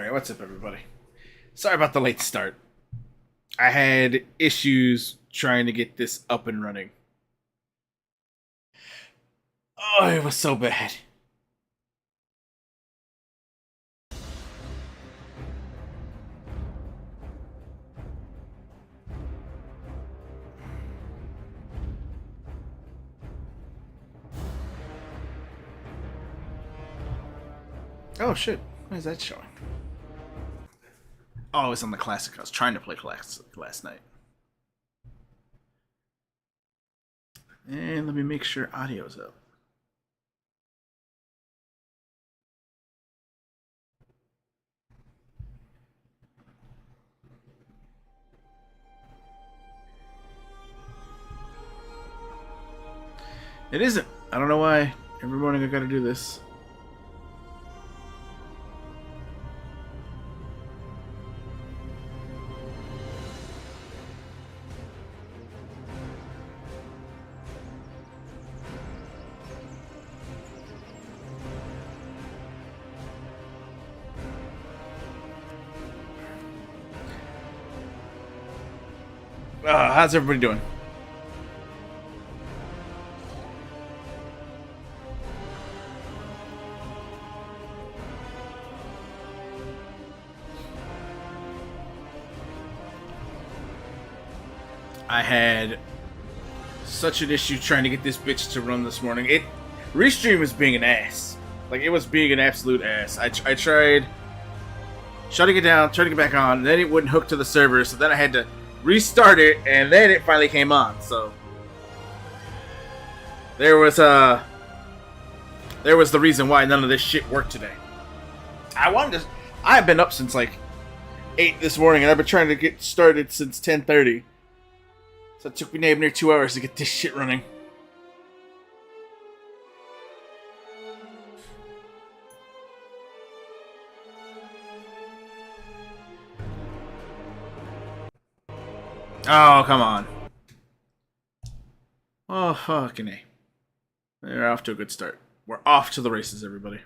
Alright, what's up, everybody? Sorry about the late start. I had issues trying to get this up and running. Oh, it was so bad. Oh, shit. Why is that showing? Oh, it's on the Classic. I was trying to play Classic last night. And let me make sure audio's up. It isn't. I don't know why. Every morning I gotta do this. How's everybody doing? I had such an issue trying to get this bitch to run this morning. Restream was being an ass. Like, it was being an absolute ass. I tried shutting it down, turning it back on, and then it wouldn't hook to the server, so then I had to restart it, and then it finally came on. So there was the reason why none of this shit worked today. I've been up since like 8 this morning, and I've been trying to get started since 10:30. So it took me damn near 2 hours to get this shit running. Oh, come on. Oh, fucking A. They're off to a good start. We're off to the races, everybody.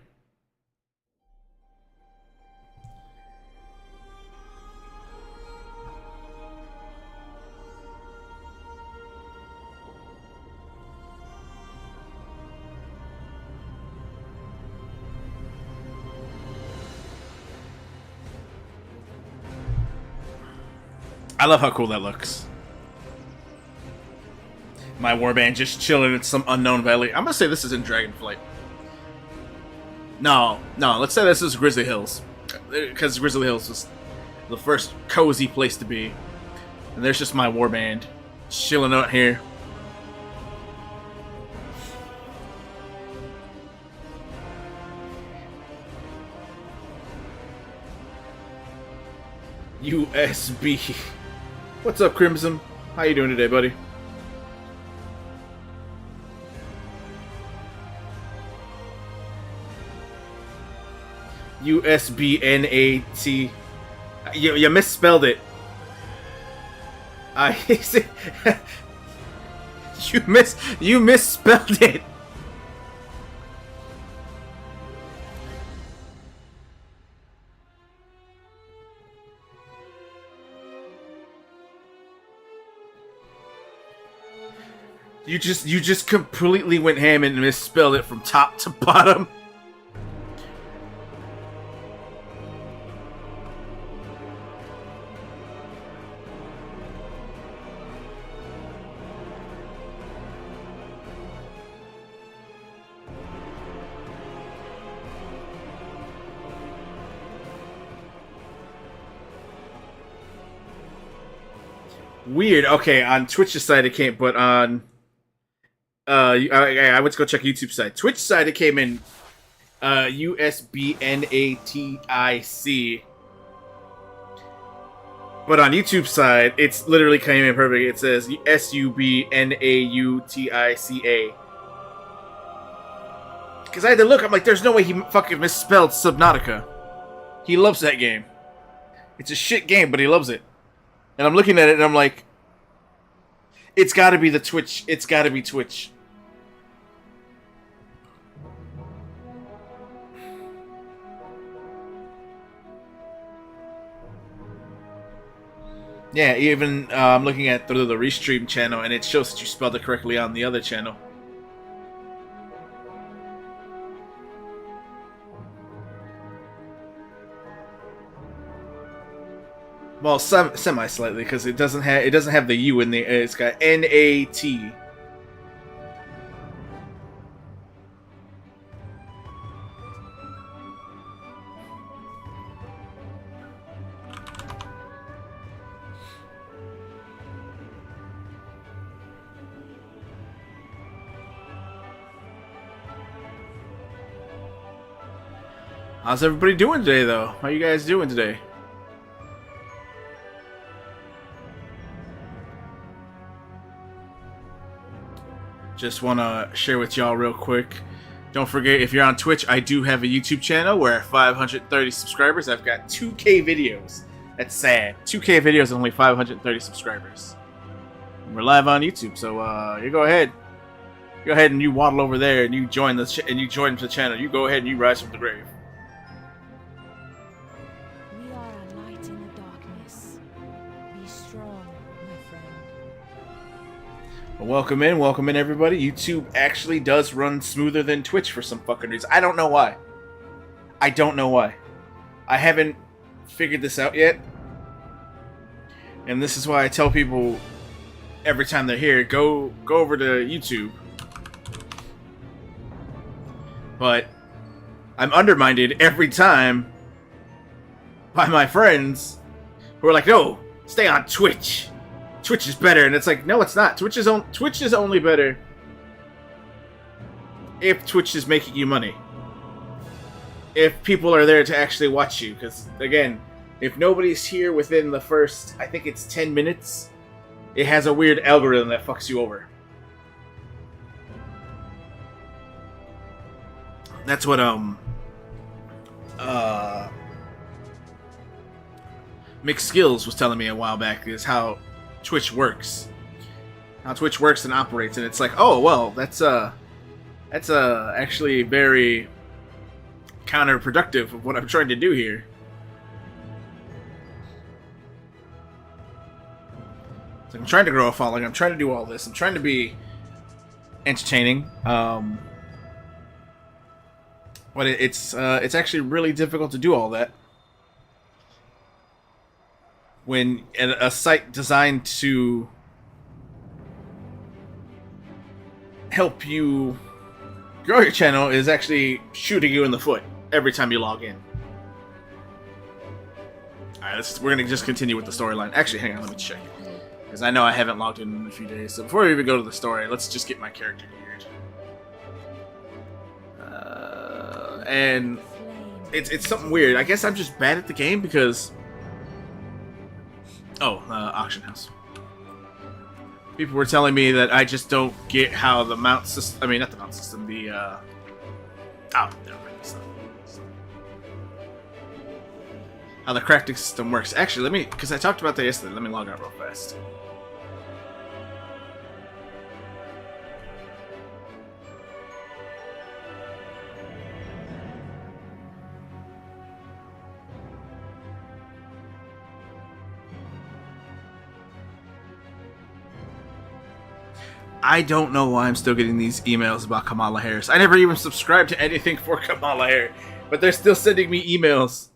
I love how cool that looks. My warband just chilling in some unknown valley. I'm gonna say this is in Dragonflight. No, let's say this is Grizzly Hills. Because Grizzly Hills was the first cozy place to be. And there's just my warband chilling out here. USB. What's up, Crimson? How you doing today, buddy? USBNAT. You misspelled it. You misspelled it. You just completely went ham and misspelled it from top to bottom. Weird. Okay, on Twitch's side it can't, but on I went to go check YouTube side. Twitch side it came in USBNATIC. But on YouTube side, it's literally came in perfect. It says SUBNAUTICA. Because I had to look, I'm like, there's no way he fucking misspelled Subnautica. He loves that game. It's a shit game, but he loves it. And I'm looking at it and I'm like, it's gotta be the Twitch. It's gotta be Twitch. Yeah, even I'm looking at the restream channel, and it shows that you spelled it correctly on the other channel. Well, semi slightly because it doesn't have the U in the. It's got NAT. How's everybody doing today, though? How you guys doing today? Just want to share with y'all real quick. Don't forget, if you're on Twitch, I do have a YouTube channel where at 530 subscribers, I've got 2K videos. That's sad. 2K videos and only 530 subscribers. And we're live on YouTube, so you go ahead. Go ahead and you waddle over there and you join the channel. You go ahead and you rise from the grave. We are a light in the darkness. Be strong, my friend. Well, welcome in, everybody. YouTube actually does run smoother than Twitch for some fucking reason. I don't know why. I haven't figured this out yet, and this is why I tell people every time they're here, go over to YouTube. But I'm undermined every time by my friends who are like, no, stay on Twitch. Twitch is better. And it's like, no, it's not. Twitch is only better if Twitch is making you money. If people are there to actually watch you. Because, again, if nobody's here within the first, I think it's 10 minutes, it has a weird algorithm that fucks you over. That's what Mixed Skills was telling me a while back, is how Twitch works. How Twitch works and operates, and it's like, oh well, that's actually very counterproductive of what I'm trying to do here. So I'm trying to grow a following, I'm trying to do all this, I'm trying to be entertaining. But it's actually really difficult to do all that when a site designed to help you grow your channel is actually shooting you in the foot every time you log in. Alright, we're going to just continue with the storyline. Actually, hang on, let me check. Because I know I haven't logged in a few days. So before we even go to the story, let's just get my character geared. And it's something weird. I guess I'm just bad at the game because... Oh, auction house. People were telling me that I just don't get how the mount system... I mean, not the mount system, the... Oh, never mind. How the crafting system works. Actually, let me... Because I talked about that yesterday. Let me log out real fast. I don't know why I'm still getting these emails about Kamala Harris. I never even subscribed to anything for Kamala Harris, but they're still sending me emails.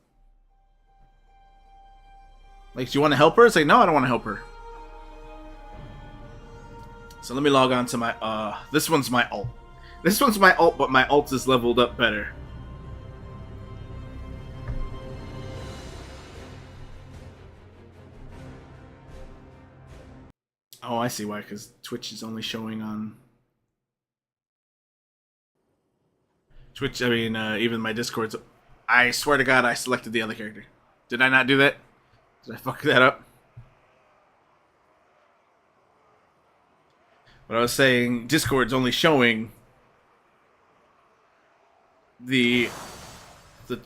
Like, do you want to help her? It's like, no, I don't want to help her. So let me log on to my, this one's my alt. This one's my alt, but my alt is leveled up better. Oh, I see why, because Twitch is only showing on... Twitch, I mean, even my Discord's... I swear to God, I selected the other character. Did I not do that? Did I fuck that up? But I was saying, Discord's only showing the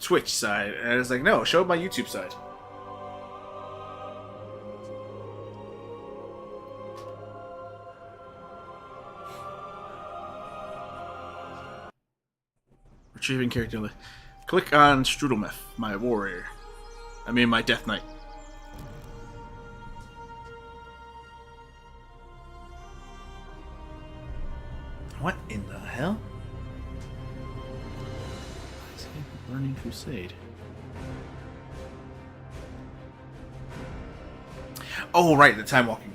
Twitch side. And I was like, no, show my YouTube side. Retrieving character list. Click on Strudelmeth, my warrior. I mean, my Death Knight. What in the hell? Learning Crusade. Oh, right, the time walking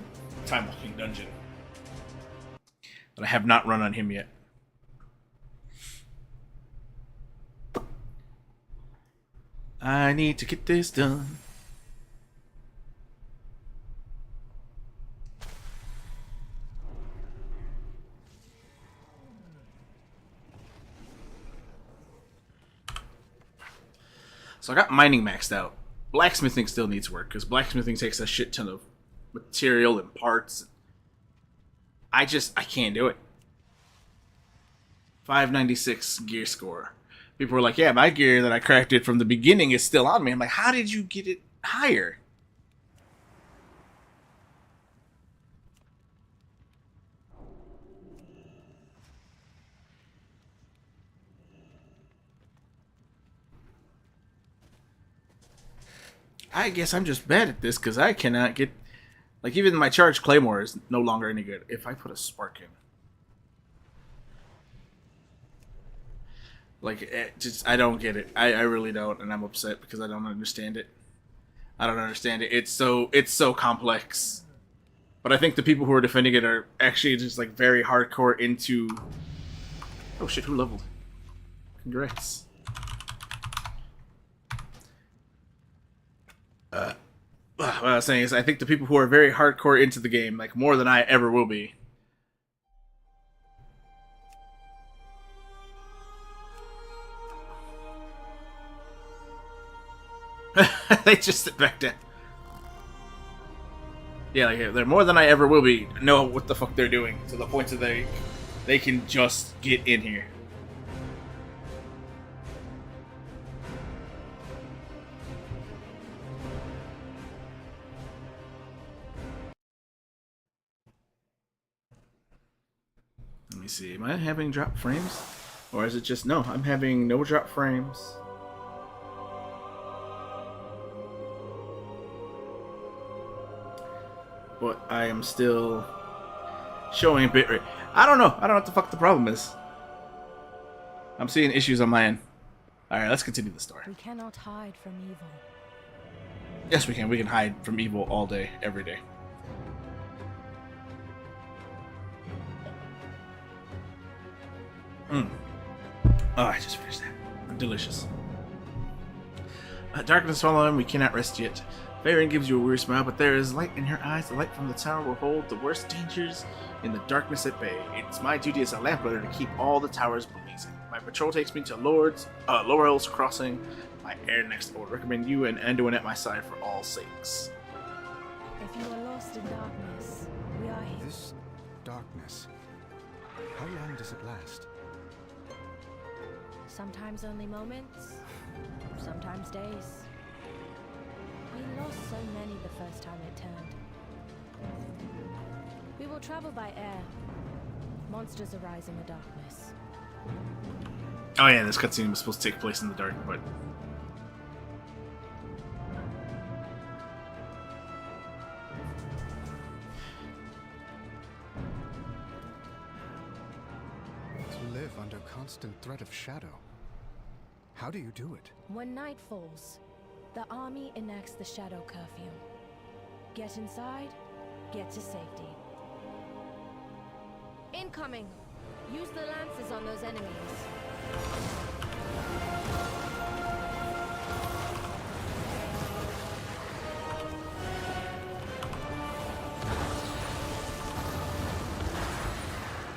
dungeon. But I have not run on him yet. I need to get this done. So I got mining maxed out. Blacksmithing still needs work, because blacksmithing takes a shit ton of material and parts. I can't do it. 596 gear score. People were like, yeah, my gear that I crafted from the beginning is still on me. I'm like, how did you get it higher? I guess I'm just bad at this because I cannot get... Like, even my charged claymore is no longer any good. If I put a spark in... Like, I don't get it. I really don't, and I'm upset because I don't understand it. I don't understand it. It's so complex. But I think the people who are defending it are actually just, like, very hardcore into... Oh shit, who leveled? Congrats. What I was saying is, I think the people who are very hardcore into the game, like, more than I ever will be... They just sit back down. Yeah, like, they're more than I ever will be. Know what the fuck they're doing to the point that they can just get in here. Let me see. Am I having drop frames? Or is it just... No, I'm having no drop frames. But I am still showing bitrate. I don't know. I don't know what the fuck the problem is. I'm seeing issues on my end. Alright, let's continue the story. We cannot hide from evil. Yes, we can. We can hide from evil all day, every day. Oh, I just finished that. Delicious. Darkness following, we cannot rest yet. Farron gives you a weird smile, but there is light in her eyes. The light from the tower will hold the worst dangers in the darkness at bay. It's my duty as a lamplighter to keep all the towers blazing. My patrol takes me to Lower Hills Crossing. My air next. I would recommend you and Anduin at my side for all sakes. If you are lost in darkness, we are here. This darkness, how long does it last? Sometimes only moments, sometimes days. We lost so many the first time it turned. We will travel by air. Monsters arise in the darkness. Oh yeah, this cutscene was supposed to take place in the dark, but... To live under constant threat of shadow. How do you do it? When night falls, the army enacts the shadow curfew. Get inside, get to safety. Incoming! Use the lances on those enemies.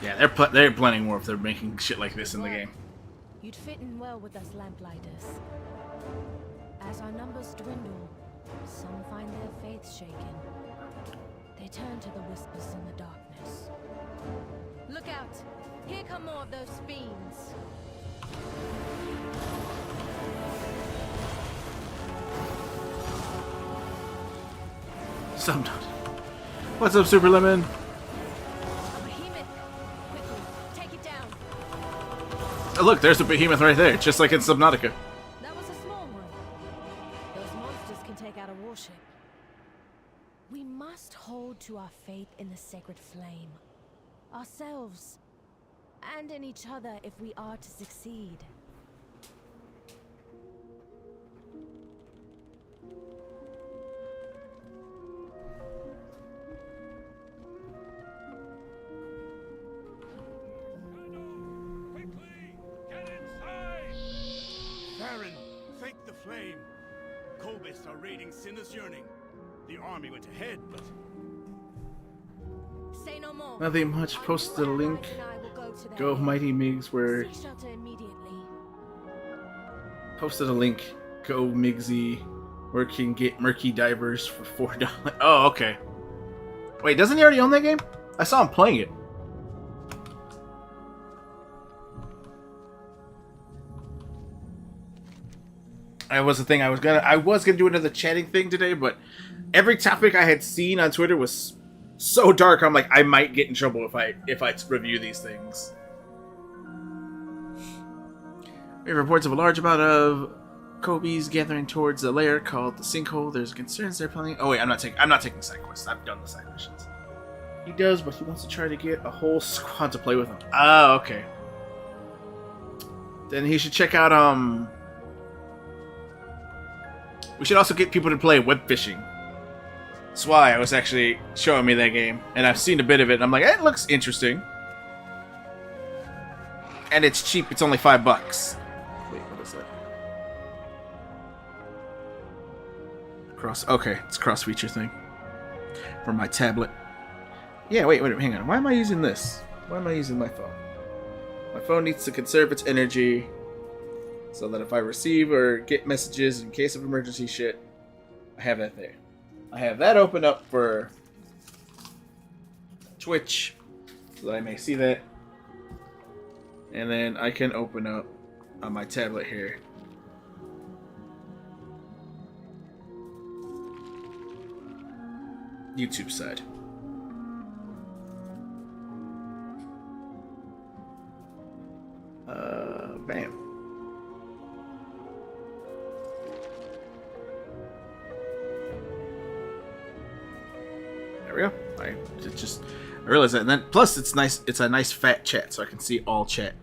Yeah, they're planning more if they're making shit like this in the game. You'd fit in well with us lamplighters. As our numbers dwindle, some find their faith shaken. They turn to the whispers in the darkness. Look out! Here come more of those fiends! Sometimes. What's up, Super Lemon? Behemoth! Quickly, take it down! Oh, look, there's a behemoth right there, just like in Subnautica. That was a small one. Those monsters can take out a warship. We must hold to our faith in the sacred flame. Ourselves. and in each other if we are to succeed. Quickly! Get inside! Baron, fake the flame. Kobis are raiding Sinner's Yearning. The army went ahead, but Say no more. Nothing much. Posted a link. Go Mighty Migs where Seek shelter immediately. posted a link. Go Migsy where you can get murky divers for $4. Oh, okay. Wait, doesn't he already own that game? I saw him playing it. That was the thing. I was gonna do another chatting thing today, but every topic I had seen on Twitter was so dark. I'm like, I might get in trouble if I review these things. We have reports of a large amount of Kobe's gathering towards a lair called the Sinkhole. There's concerns they're planning. Oh wait, I'm not taking side quests. I've done the side missions. He does, but he wants to try to get a whole squad to play with him. Ah, okay. Then he should check out we should also get people to play web fishing. That's why I was actually showing me that game, and I've seen a bit of it, and I'm like, it looks interesting. And it's cheap, it's only $5. Wait, what is that? Okay, it's a cross feature thing. For my tablet. Yeah, wait, hang on. Why am I using this? Why am I using my phone? My phone needs to conserve its energy so that if I receive or get messages in case of emergency shit, I have that there. I have that open up for Twitch so that I may see that. And then I can open up on my tablet here YouTube side. Bam. There we go. I realized that, and then plus it's nice. It's a nice fat chat, so I can see all chat.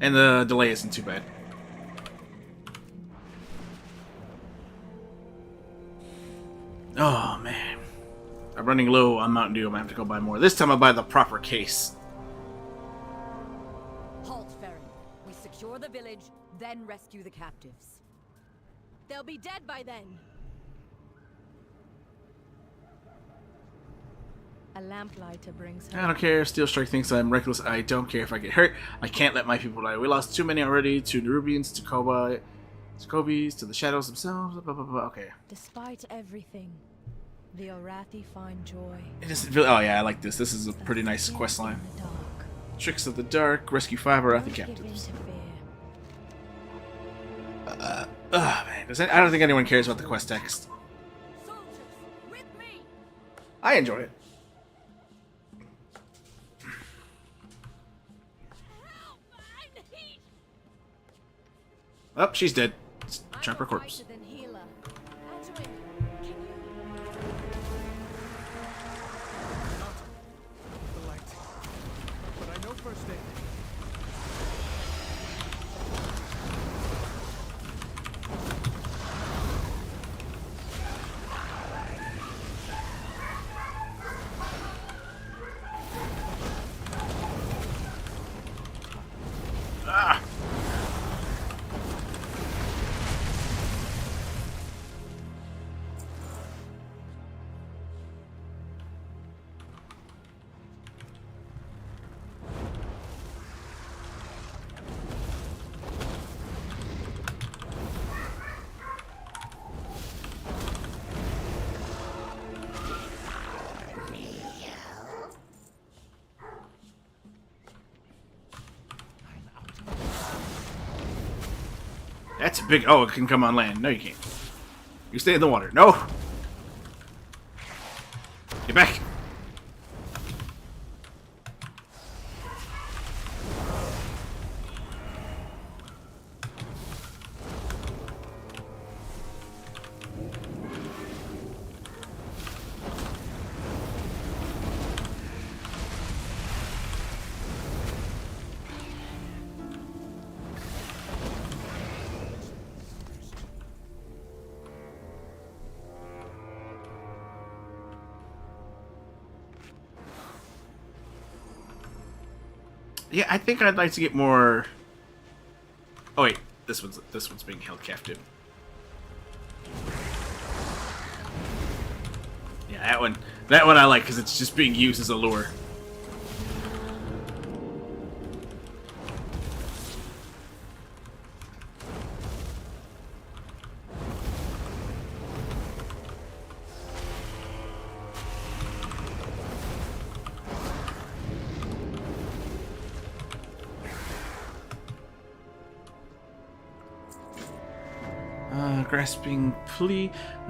And the delay isn't too bad. Oh man, I'm running low on Mountain Dew. I'm gonna have to go buy more. This time I'll buy the proper case. Halt, Farron. We secure the village, then rescue the captives. They'll be dead by then. A lamplighter brings her. I don't care. Steel Strike thinks I'm reckless. I don't care if I get hurt. I can't let my people die. We lost too many already. To Nerubians, to Kobis, to the shadows themselves. Blah, blah, blah. Okay. Despite everything, the Orathi find joy. It isn't really. Oh yeah, I like this. This is a pretty nice quest line. In the dark. Tricks of the Dark. Rescue 5 Arathi Don't give in captives. to fear. Man, I don't think anyone cares about the quest text. Soldiers, with me! I enjoy it. Help! I need... Oh, she's dead. Let's I'm trap her a corpse. fighter than healer. Anduin, can you... The light. But I know first aid. Ah! That's a big. Oh, it can come on land. No, you can't. You stay in the water. No! Get back! Yeah, I think I'd like to get more. Oh wait, this one's being held captive. Yeah, that one I like because it's just being used as a lure.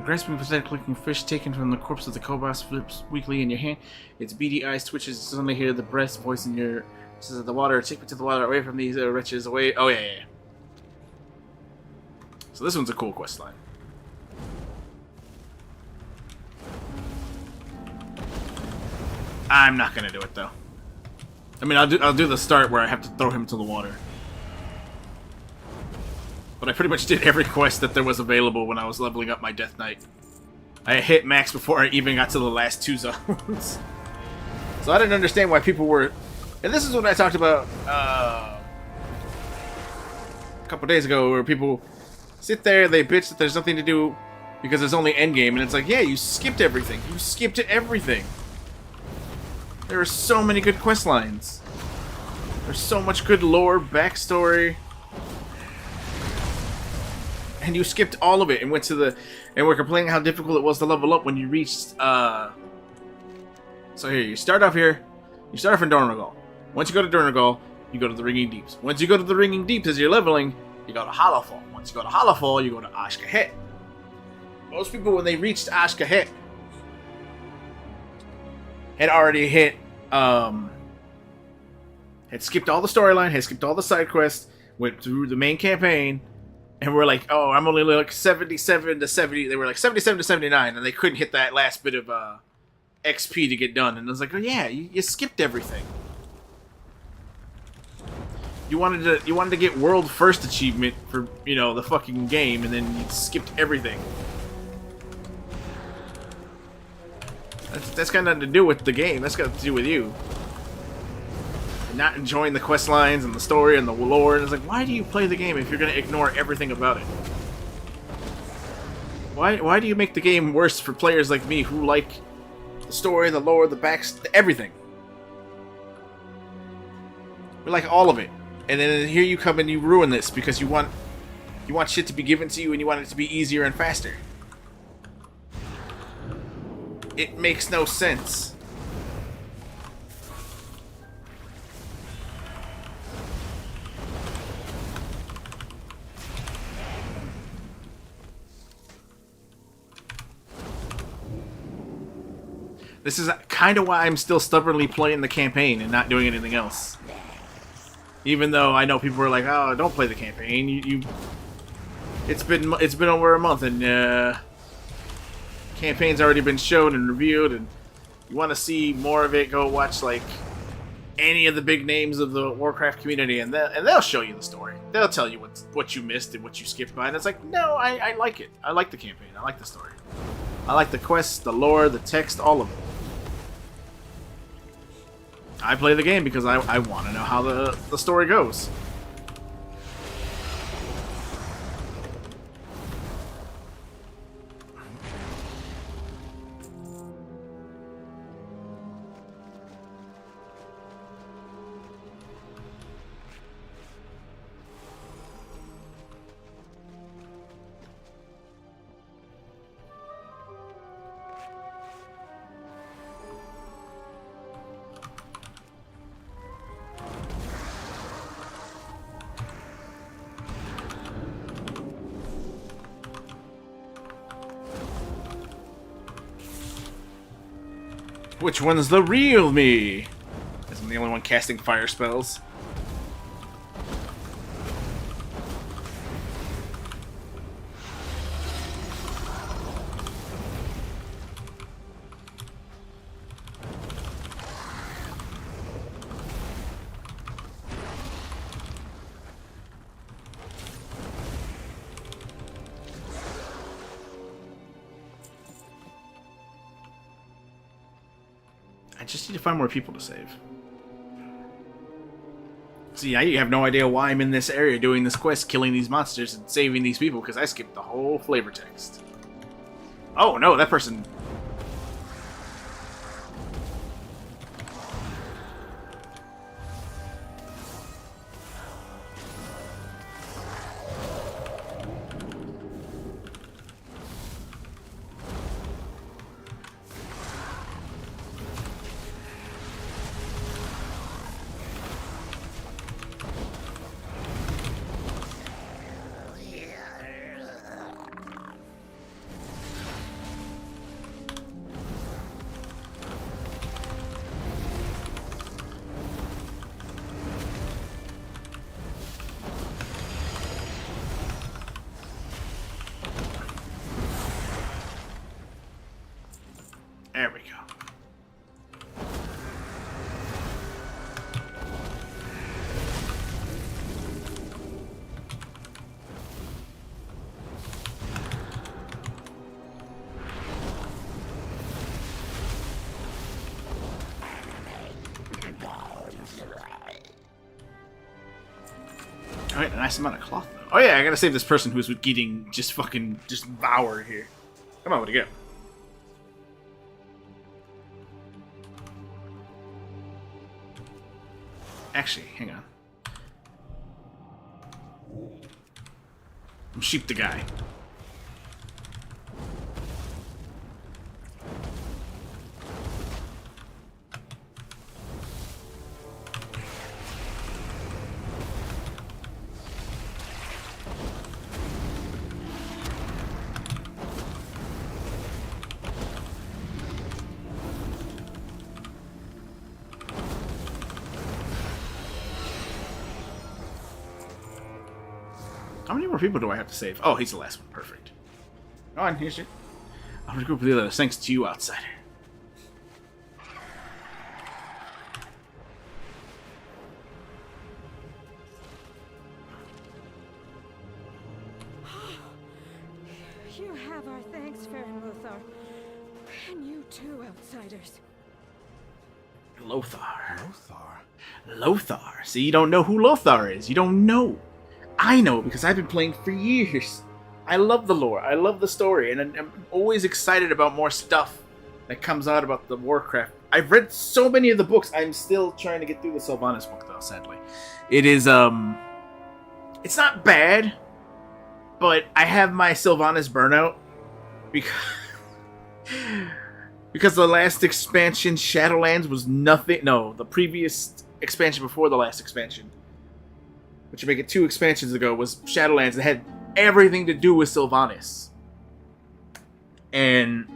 Grasping pathetic-looking fish taken from the corpse of the Kobas flips weakly in your hand. Its beady eyes twitches. Suddenly hear the breath voice in your says the water. Take me to the water, away from these wretches, away. Oh yeah. So this one's a cool quest line. I'm not gonna do it though. I mean, I'll do the start where I have to throw him to the water. But I pretty much did every quest that there was available when I was leveling up my Death Knight. I hit max before I even got to the last 2 zones. So I didn't understand why people were... And this is what I talked about a couple days ago, where people sit there, they bitch that there's nothing to do because there's only endgame, and it's like, yeah, you skipped everything. You skipped everything. There are so many good quest lines. There's so much good lore, backstory... And you skipped all of it and went to the... And we're complaining how difficult it was to level up when you reached... So here, you start off here. You start off in Dornogal. Once you go to Dornogal, you go to the Ringing Deeps. Once you go to the Ringing Deeps as you're leveling, you go to Hollowfall. Once you go to Hollowfall, you go to Ashkahet. Most people, when they reached Ashkahet, had already hit... had skipped all the storyline, had skipped all the side quests, went through the main campaign... And we're like, oh, I'm only like 77 to 70. They were like 77 to 79, and they couldn't hit that last bit of XP to get done. And I was like, oh yeah, you skipped everything. You wanted to get world first achievement for, you know, the fucking game, and then you skipped everything. That's got nothing to do with the game. That's got to do with you. Not enjoying the quest lines and the story and the lore, and it's like, why do you play the game if you're going to ignore everything about it? Why do you make the game worse for players like me who like the story, the lore, the everything? We like all of it, and then here you come and you ruin this because you want shit to be given to you and you want it to be easier and faster. It makes no sense. This is kind of why I'm still stubbornly playing the campaign and not doing anything else. Even though I know people are like, "Oh, don't play the campaign." It's been over a month, and campaign's already been shown and reviewed, and you want to see more of it? Go watch like any of the big names of the Warcraft community, and they'll show you the story. They'll tell you what you missed and what you skipped by, and it's like, no, I like it. I like the campaign. I like the story. I like the quests, the lore, the text, all of it. I play the game because I want to know how the story goes. Which one's the real me? Because I'm the only one casting fire spells. I just need to find more people to save. See, now you have no idea why I'm in this area doing this quest, killing these monsters and saving these people, because I skipped the whole flavor text. Oh, no, that person... There we go. Alright, a nice amount of cloth though. Oh yeah, I gotta save this person who's getting just devoured here. Come on, where'd he go? Actually, hang on. I'm sheep the guy. How many more people do I have to save? Oh, he's the last one. Perfect. Go on, here's your... I'll regroup with the others, thanks to you, outsider. You have our thanks, Farron Lothar. And you too, outsiders. Lothar. Lothar? Lothar. See, you don't know who Lothar is. You don't know. I know because I've been playing for years. I love the lore. I love the story. And I'm always excited about more stuff that comes out about the Warcraft. I've read so many of the books. I'm still trying to get through the Sylvanas book, though, sadly. It is, it's not bad, but I have my Sylvanas burnout because the last expansion, Shadowlands, was nothing. No, the previous expansion before the last expansion, which would make it 2 expansions ago, was Shadowlands that had everything to do with Sylvanas. And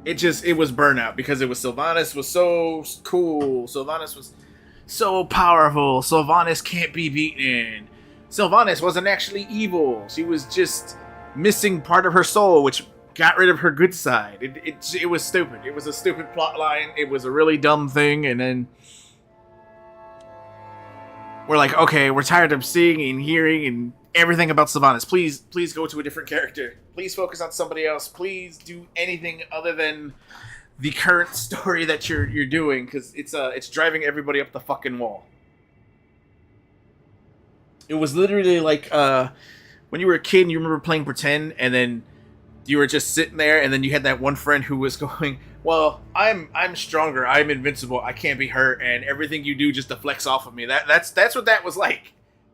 it was burnout because it was Sylvanas was so cool. Sylvanas was so powerful. Sylvanas can't be beaten. Sylvanas wasn't actually evil. She was just missing part of her soul, which got rid of her good side. It was stupid. It was a stupid plot line. It was a really dumb thing, and then we're like, okay, we're tired of seeing and hearing and everything about Sylvanas. Please go to a different character. Please focus on somebody else. Please do anything other than the current story that you're doing, because it's driving everybody up the fucking wall. It was literally like when you were a kid and you remember playing pretend, and then you were just sitting there, and then you had that one friend who was going, well, I'm stronger, I'm invincible, I can't be hurt, and everything you do just deflects off of me. That's what that was like.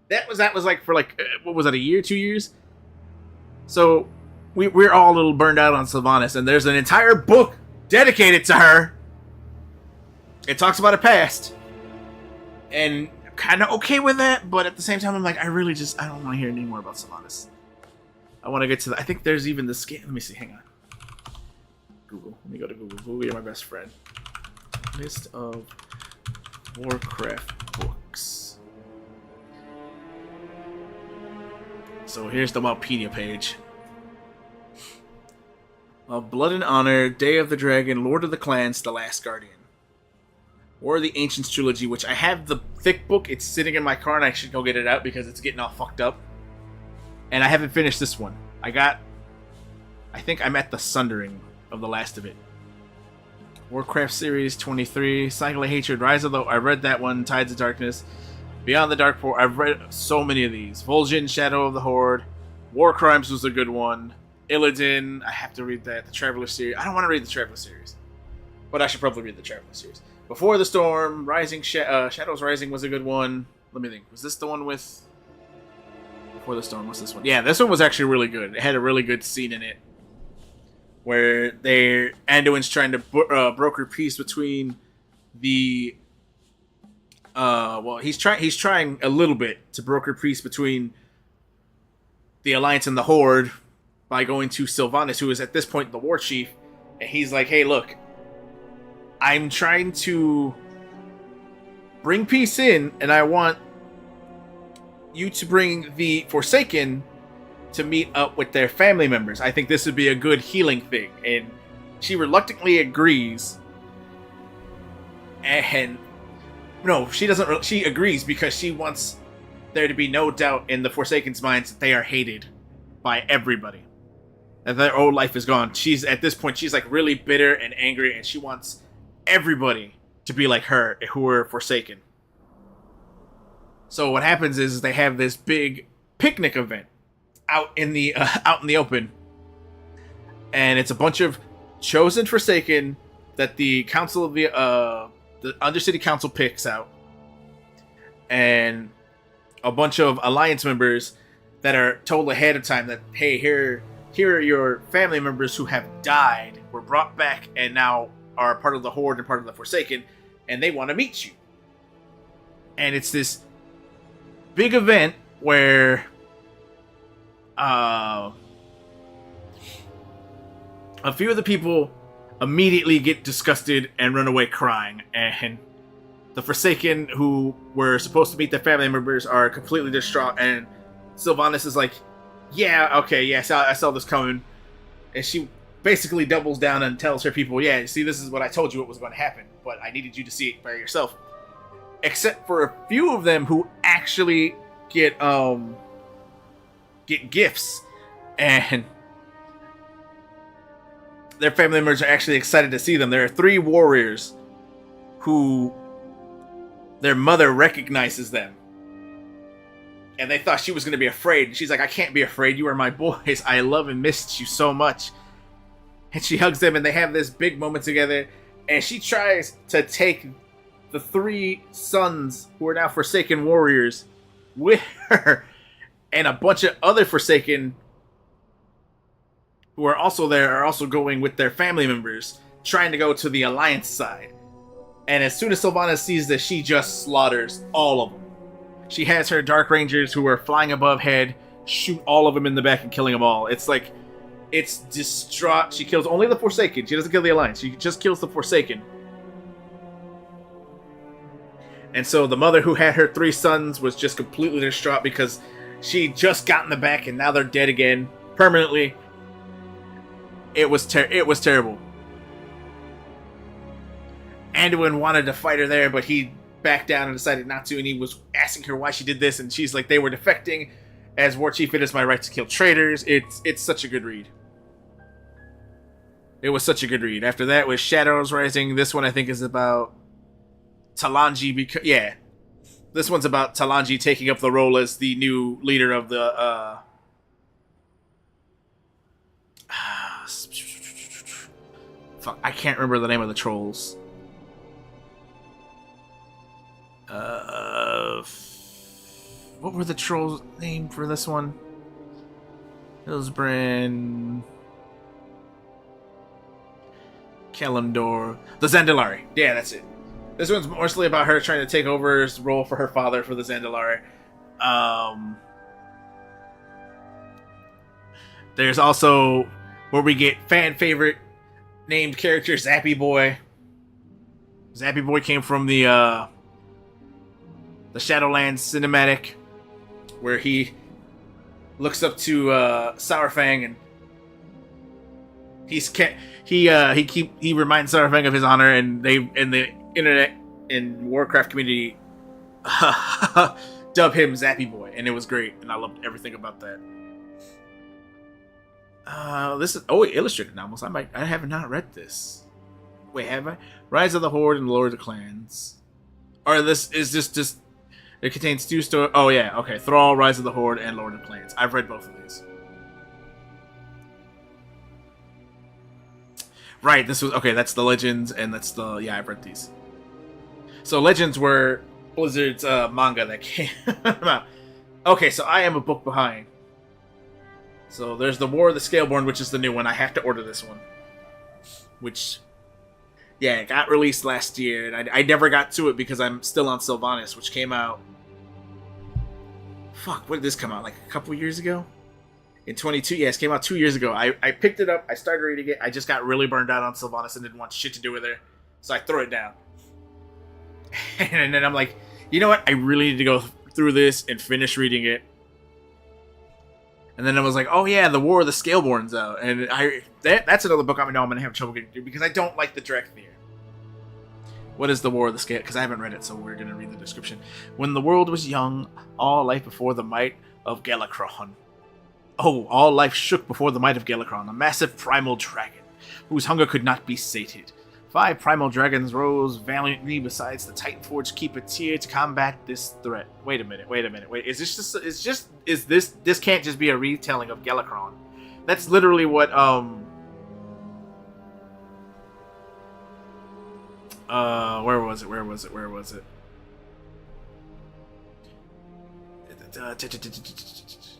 That was like for like, what was that, a year, 2 years? So we're all a little burned out on Sylvanas, and there's an entire book dedicated to her. It talks about her past, and I'm kind of okay with that, but at the same time, I'm like, I don't want to hear any more about Sylvanas. I want to get to I think there's even the skin. Let me see, hang on. Google. Let me go to Google. Google, you're my best friend. List of Warcraft books. So here's the Wikipedia page. Blood and Honor, Day of the Dragon, Lord of the Clans, The Last Guardian. War of the Ancients trilogy, which I have the thick book. It's sitting in my car, and I should go get it out because it's getting all fucked up. And I haven't finished this one. I think I'm at the Sundering of the last of it. Warcraft Series 23, Cycle of Hatred, Rise of the... I read that one, Tides of Darkness. Beyond the Dark Portal. I've read so many of these. Vol'jin, Shadow of the Horde. War Crimes was a good one. Illidan, I have to read that. The Traveler series. I don't want to read the Traveler series, but I should probably read the Traveler series. Before the Storm, Shadows Rising was a good one. Let me think. Was this the one with Before the Storm? What's this one? Yeah, this one was actually really good. It had a really good scene in it where Anduin's trying to broker peace between the. He's trying a little bit to broker peace between the Alliance and the Horde by going to Sylvanas, who is at this point the war chief, and he's like, "Hey, look, I'm trying to bring peace in, and I want you to bring the Forsaken to meet up with their family members. I think this would be a good healing thing." And she reluctantly agrees. And no, she doesn't. She agrees because she wants there to be no doubt in the Forsaken's minds that they are hated by everybody, and their old life is gone. She's at this point, she's like really bitter and angry, and she wants everybody to be like her who were Forsaken. So what happens is they have this big picnic event out in the open, and it's a bunch of chosen Forsaken that the council of the Undercity Council picks out, and a bunch of Alliance members that are told ahead of time that, hey, here are your family members who have died, were brought back, and now are part of the Horde and part of the Forsaken, and they want to meet you. And it's this big event where a few of the people immediately get disgusted and run away crying, and the Forsaken who were supposed to meet their family members are completely distraught, and Sylvanas is like, yeah, okay, yeah, I saw this coming. And she basically doubles down and tells her people, yeah, see, this is what I told you what was going to happen, but I needed you to see it by yourself. Except for a few of them who actually get gifts, and their family members are actually excited to see them. There are 3 warriors who their mother recognizes them. And they thought she was going to be afraid. And she's like, I can't be afraid. You are my boys. I love and miss you so much. And she hugs them, and they have this big moment together. And she tries to take the 3 sons who are now Forsaken warriors with her. And a bunch of other Forsaken who are also there are also going with their family members, trying to go to the Alliance side. And as soon as Sylvanas sees this, she just slaughters all of them. She has her Dark Rangers who are flying above head, shoot all of them in the back and killing them all. It's like, it's distraught. She kills only the Forsaken. She doesn't kill the Alliance. She just kills the Forsaken. And so the mother who had her 3 sons was just completely distraught because she just got in the back and now they're dead again, permanently. It was terrible. Anduin wanted to fight her there, but he backed down and decided not to, and he was asking her why she did this, and she's like, they were defecting. As war chief, it is my right to kill traitors. It's such a good read. It was such a good read. After that was Shadows Rising. This one I think is about Talanji, because this one's about Talanji taking up the role as the new leader of the fuck, I can't remember the name of the trolls. What were the trolls' name for this one? Hillsbrand, Kalimdor, the Zandalari. Yeah, that's it. This one's mostly about her trying to take over his role for her father for the Zandalari. There's also where we get fan favorite named character Zappy Boy. Zappy Boy came from the Shadowlands cinematic, where he looks up to Sourfang, and he reminds Sourfang of his honor, and they in the internet and Warcraft community dub him Zappy Boy, and it was great, and I loved everything about that. This is illustrated novels. I have not read this. Wait, have I? Rise of the Horde and Lord of the Clans. Or is this just It contains 2 stories. Oh yeah, okay. Thrall, Rise of the Horde, and Lord of Clans. I've read both of these. Right, this was okay. That's the Legends, and that's the I've read these. So Legends were Blizzard's manga that came out. Okay, so I am a book behind. So there's the War of the Scaleborn, which is the new one. I have to order this one. Which, yeah, it got released last year, and I never got to it because I'm still on Sylvanas, which came out. Fuck, when did this come out? Like a couple years ago? In 22, yes, it came out 2 years ago. I picked it up, I started reading it, I just got really burned out on Sylvanas and didn't want shit to do with her. So I threw it down. And then I'm like, you know what? I really need to go through this and finish reading it. And then I was like, oh yeah, the War of the Scaleborn's out. And that's another book I know I'm going to have trouble getting through because I don't like the Drakthir. What is the War of the Scale? Because I haven't read it, so we're going to read the description. When the world was young, all life before the might of Galakron. Oh, all life shook before the might of Galakron, a massive primal dragon, whose hunger could not be sated. 5 primal dragons rose valiantly besides the Titanforge Keeper tier to combat this threat. Wait a minute. Is this can't just be a retelling of Galakron. That's literally what, where was it?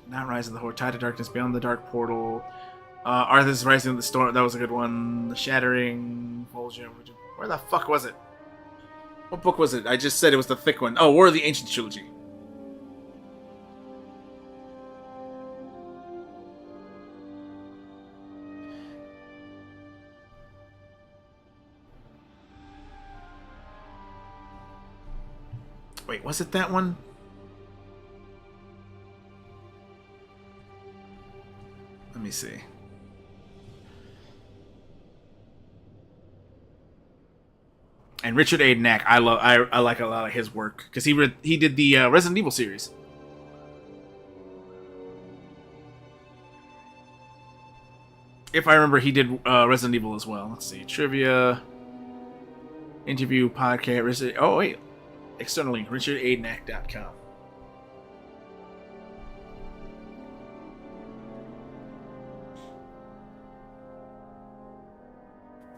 Not Rise of the Horde, Tide of Darkness, Beyond the Dark Portal, Arthur's Rising of the Storm, that was a good one, The Shattering, Fulgent, where the fuck was it? What book was it? I just said it was the thick one. Oh, War of the Ancients Trilogy. Wait, was it that one? Let me see. And Richard A. Knack, I like a lot of his work because he did the Resident Evil series. If I remember, he did Resident Evil as well. Let's see, trivia, interview, podcast. Oh wait, external link: RichardAKnack.com.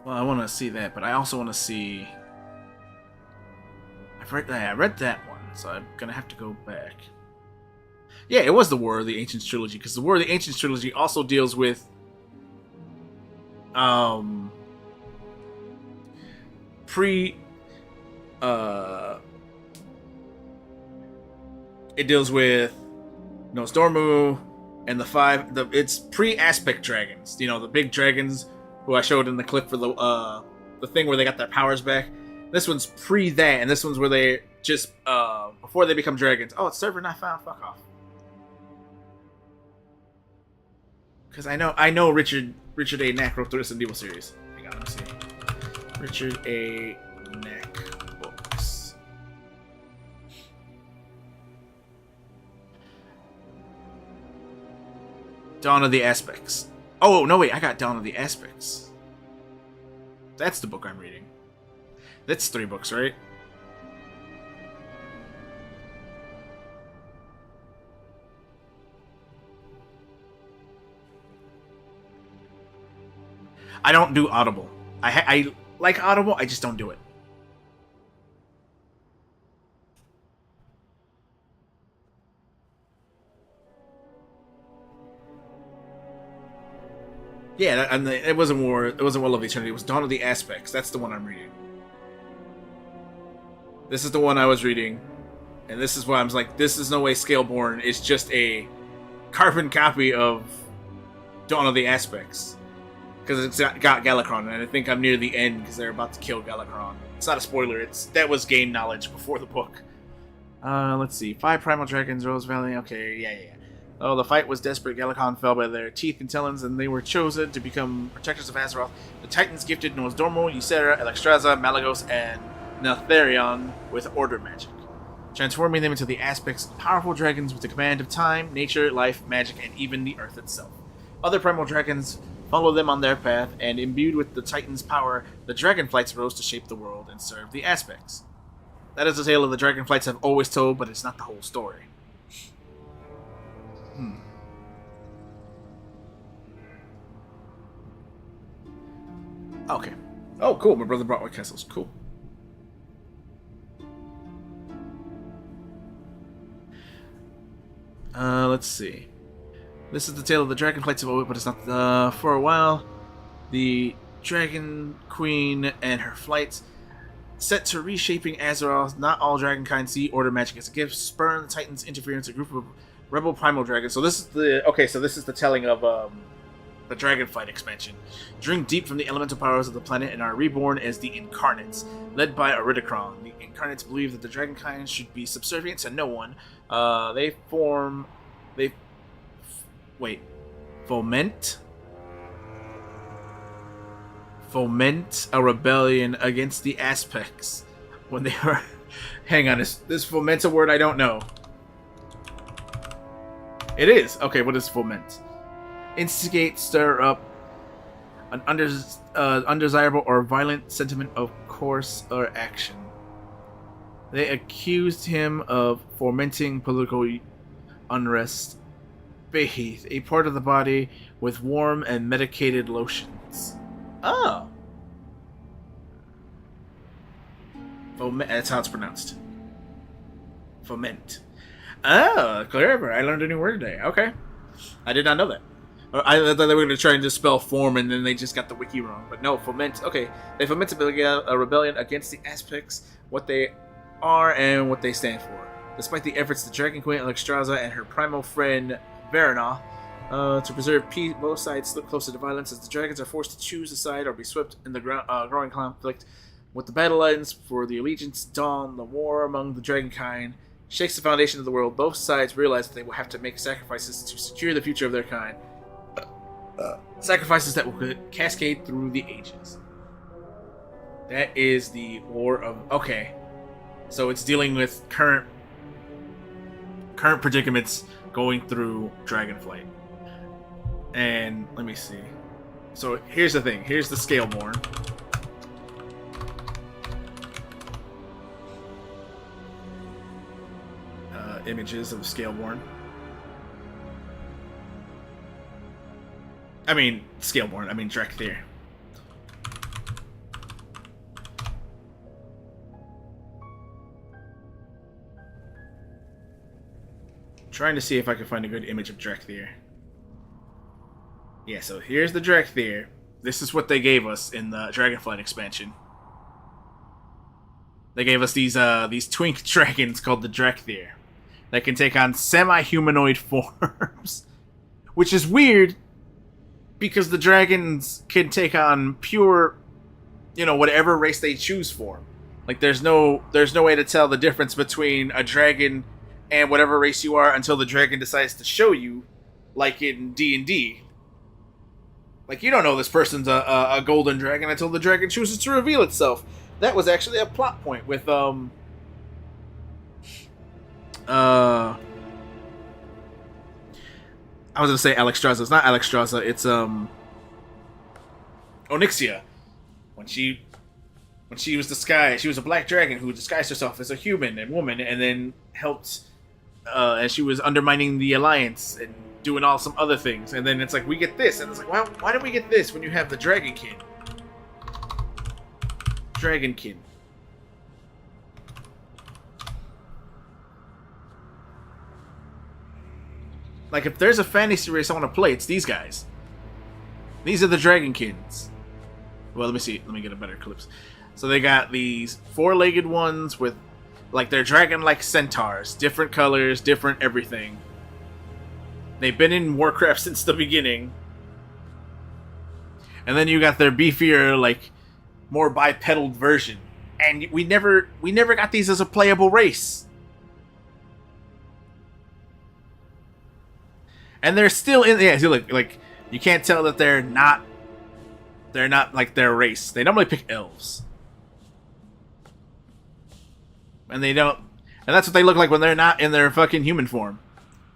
Well, I want to see that, but I also want to see. I read that one, so I'm gonna have to go back. Yeah, it was the War of the Ancients trilogy, because the War of the Ancients trilogy also deals with it deals with Nosdormu and it's pre-aspect dragons. You know, the big dragons who I showed in the clip for the thing where they got their powers back. This one's pre that, and this one's where they just before they become dragons. Oh, it's server not found. Fuck off. Because I know Richard A. Knack wrote the Resident Evil series. Hang on, let me see. Richard A. Knack books. Dawn of the Aspects. Oh no, wait! I got Dawn of the Aspects. That's the book I'm reading. That's 3 books, right? I don't do Audible. I like Audible, I just don't do it. Yeah, and it wasn't War of the Eternity. It was Dawn of the Aspects. That's the one I'm reading. This is the one I was reading, and this is why I was like, this is no way Scaleborn. It's just a carbon copy of Dawn of the Aspects. Because it's got Galakron, and I think I'm near the end because they're about to kill Galakron. It's not a spoiler. That was game knowledge before the book. Let's see. 5 primal dragons, Rose Valley. Okay, yeah. Oh, the fight was desperate. Galakron fell by their teeth and talons, and they were chosen to become protectors of Azeroth. The Titans gifted Nosdormu, Ysera, Elektraza, Malagos, and Neltharion with Order magic, transforming them into the Aspects, powerful dragons with the command of time, nature, life, magic, and even the earth itself. Other primal dragons follow them on their path, and imbued with the Titan's power, the Dragonflights rose to shape the world and serve the Aspects. That is the tale of the dragonflights have always told, but it's not the whole story. Okay. Oh, cool. My brother brought white castles. Cool. Let's see. This is the tale of the dragonflights of old, but it's not. For a while, the Dragon Queen and her flights set to reshaping Azeroth. Not all dragonkind see order magic as a gift. Spurn the Titans' interference. A group of rebel primal dragons. So this is the So this is the telling of the Dragonflight expansion. Drink deep from the elemental powers of the planet and are reborn as the Incarnates, led by Aridikron. The Incarnates believe that the dragonkind should be subservient to no one. They foment a rebellion against the aspects when they are. Hang on, this foment's a word I don't know. It is okay. What is foment? Instigate, stir up an undesirable or violent sentiment of course or action. They accused him of fomenting political unrest. Bathe a part of the body with warm and medicated lotions. Oh. Foment. That's how it's pronounced. Foment. Oh, clever. I learned a new word today. Okay. I did not know that. I thought they were going to try and just spell form and then they just got the wiki wrong. But no, foment. Okay. They foment a rebellion against the aspects, what they are and what they stand for. Despite the efforts of the Dragon Queen Alexstrasza and her primal friend Verena to preserve peace, both sides slip closer to violence as the dragons are forced to choose a side or be swept in the growing conflict. With the battle lines for the allegiance dawn, the war among the dragonkind shakes the foundation of the world. Both sides realize that they will have to make sacrifices to secure the future of their kind. Sacrifices that will cascade through the ages. That is the war of... Okay. So it's dealing with current predicaments going through Dragonflight. And let me see. So here's the thing. Here's the Scaleborn. Images of Scaleborn. I mean, Scaleborn. I mean, Drekthir. Trying to see if I can find a good image of Drekthir. Yeah, so here's the Drekthir. This is what they gave us in the Dragonflight expansion. They gave us these twink dragons called the Drekthir that can take on semi-humanoid forms, which is weird because the dragons can take on pure, whatever race they choose for. Like there's no way to tell the difference between a dragon and whatever race you are until the dragon decides to show you, like in D&D. Like, you don't know this person's a golden dragon until the dragon chooses to reveal itself. That was actually a plot point with, I was gonna say Alexstrasza. It's not Alexstrasza, it's, Onyxia. When she was disguised, she was a black dragon who disguised herself as a human and woman and then helped, and she was undermining the Alliance and doing all some other things. And then it's like, we get this. And it's like, well, why did we get this when you have the Dragonkin? Dragonkin. Like, if there's a fantasy race I want to play, it's these guys. These are the Dragonkins. Well, let me see. Let me get a better clips. So they got these four-legged ones with, like, they're dragon-like centaurs. Different colors, different everything. They've been in Warcraft since the beginning. And then you got their beefier, like, more bipedal version. And we never got these as a playable race. And they're still in. Yeah, see, look, like, you can't tell that they're not like their race. They normally pick elves. And they don't. And that's what they look like when they're not in their fucking human form.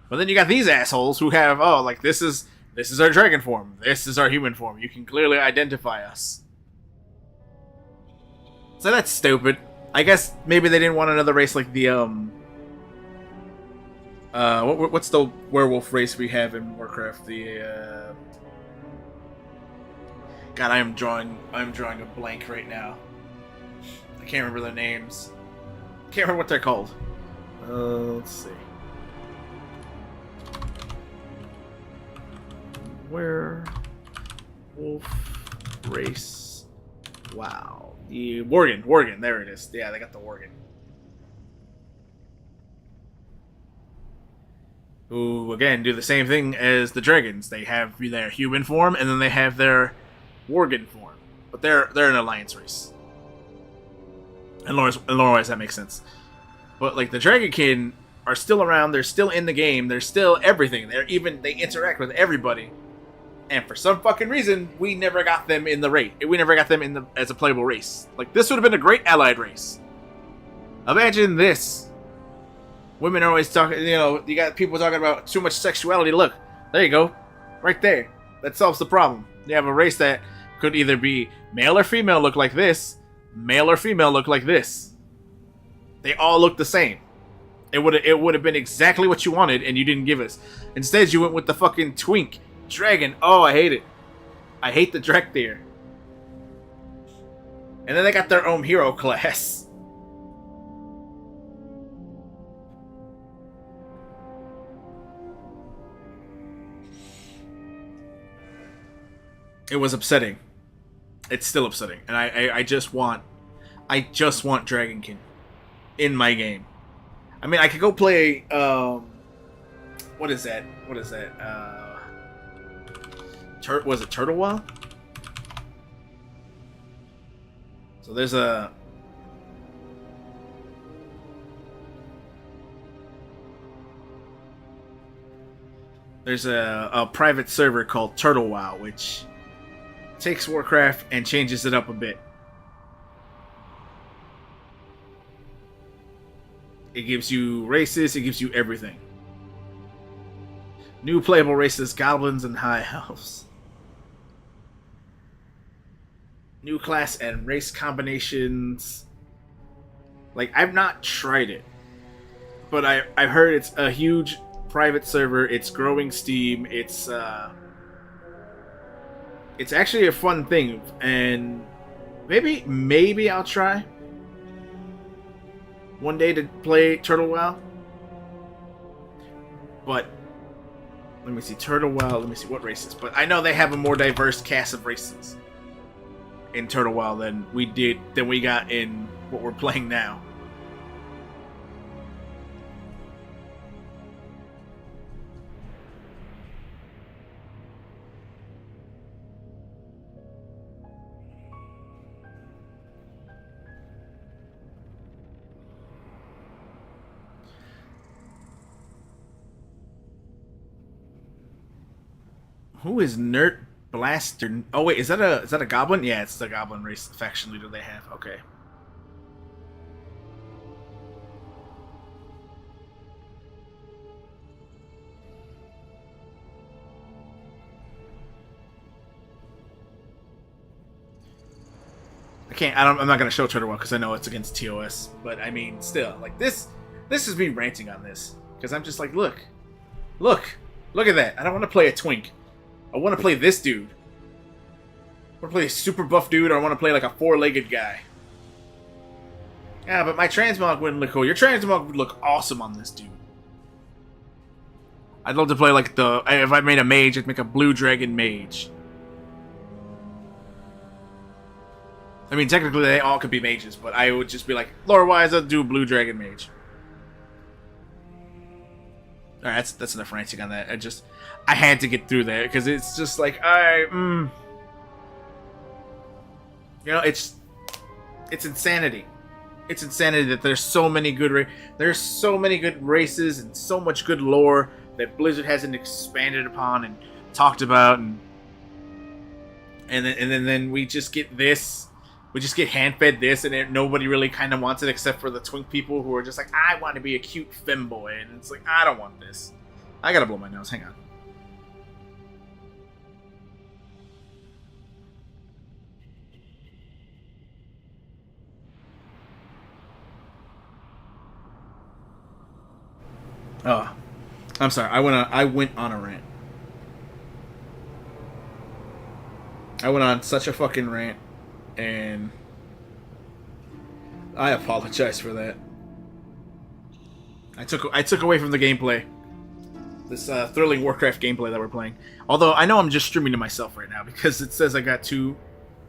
But then you got these assholes who have, oh, like, this is our dragon form. This is our human form. You can clearly identify us. So that's stupid. I guess maybe they didn't want another race like the what's the werewolf race we have in Warcraft? The God, I'm drawing a blank right now. I can't remember their names. Can't remember what they're called. Let's see. Werewolf race. Wow. The Worgen, there it is. Yeah, they got the Worgen. Who, again, do the same thing as the dragons. They have their human form, and then they have their Worgen form. But they're an alliance race. And lore-wise, that makes sense. But, like, the Dragonkin are still around, they're still in the game, they're still everything. They interact with everybody. And for some fucking reason, we never got them in the race. We never got them as a playable race. Like, this would have been a great allied race. Imagine this. Women are always talking, you got people talking about too much sexuality. Look, there you go. Right there. That solves the problem. You have a race that could either be male or female look like this, male or female look like this. They all look the same. It would have been exactly what you wanted, and you didn't give us. Instead, you went with the fucking twink. Dragon. Oh, I hate it. I hate the Drekthir. And then they got their own hero class. It was upsetting. It's still upsetting. And I just want Dragonkin in my game. I mean, I could go play what is that? Was it Turtle Well? So there's a private server called Turtle WoW, which takes Warcraft and changes it up a bit. It gives you races, it gives you everything. New playable races, goblins and high elves. New class and race combinations. Like, I've not tried it, but I've heard it's a huge private server. It's growing steam. It's actually a fun thing, and maybe I'll try one day to play Turtle WoW. But let me see, Turtle WoW. Let me see what races. But I know they have a more diverse cast of races in Turtle WoW than we got in what we're playing now. Who is Nert Blaster? Oh wait, is that a goblin? Yeah, it's the goblin race faction leader they have. Okay. I'm not gonna show Turtle Well because I know it's against TOS. But I mean, still, like this is me ranting on this because I'm just like, look at that. I don't want to play a twink. I want to play this dude. I want to play a super buff dude, or I want to play like a four-legged guy. Yeah, but my transmog wouldn't look cool. Your transmog would look awesome on this dude. I'd love to play like if I made a mage, I'd make a blue dragon mage. I mean, technically they all could be mages, but I would just be like, lore-wise, I'd do a blue dragon mage. Alright, that's enough ranting on that. I had to get through there, because it's just like, You know, it's insanity. It's insanity that there's so many good races and so much good lore that Blizzard hasn't expanded upon and talked about, and then we just get this. We just get hand-fed this, and nobody really kind of wants it except for the twink people who are just like, I want to be a cute femboy, and it's like, I don't want this. I gotta blow my nose. Hang on. Oh, I'm sorry. I went on a rant. I went on such a fucking rant, and I apologize for that. I took away from the gameplay. This thrilling Warcraft gameplay that we're playing. Although I know I'm just streaming to myself right now because it says I got two.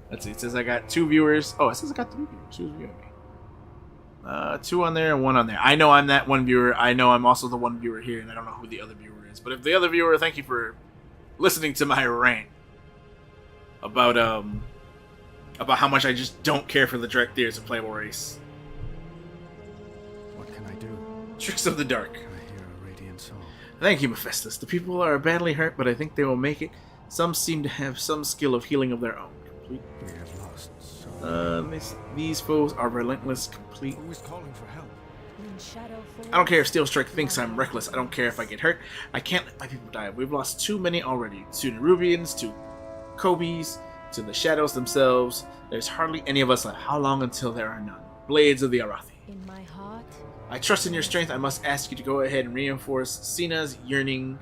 Let's see. It says I got 2 viewers. Oh, it says I got 3 viewers. Who's viewing me? 2 on there and 1 on there. I know I'm that one viewer. I know I'm also the one viewer here, and I don't know who the other viewer is. But if the other viewer, thank you for listening to my rant about how much I just don't care for the Drakthir as a playable race. What can I do? Tricks of the Dark. I hear a radiant soul. Thank you, Mephistus. The people are badly hurt, but I think they will make it. Some seem to have some skill of healing of their own. Complete. We have lost so These foes are relentless. Complete. Who is calling for help? When shadow falls, I don't care if Steel Strike thinks I'm reckless. I don't care if I get hurt. I can't let my people die. We've lost too many already. To Nerubians, to Kobes, to the Shadows themselves. There's hardly any of us left. How long until there are none? Blades of the Arathi. in my heart, I trust in your strength. I must ask you to go ahead and reinforce Sina's yearnings.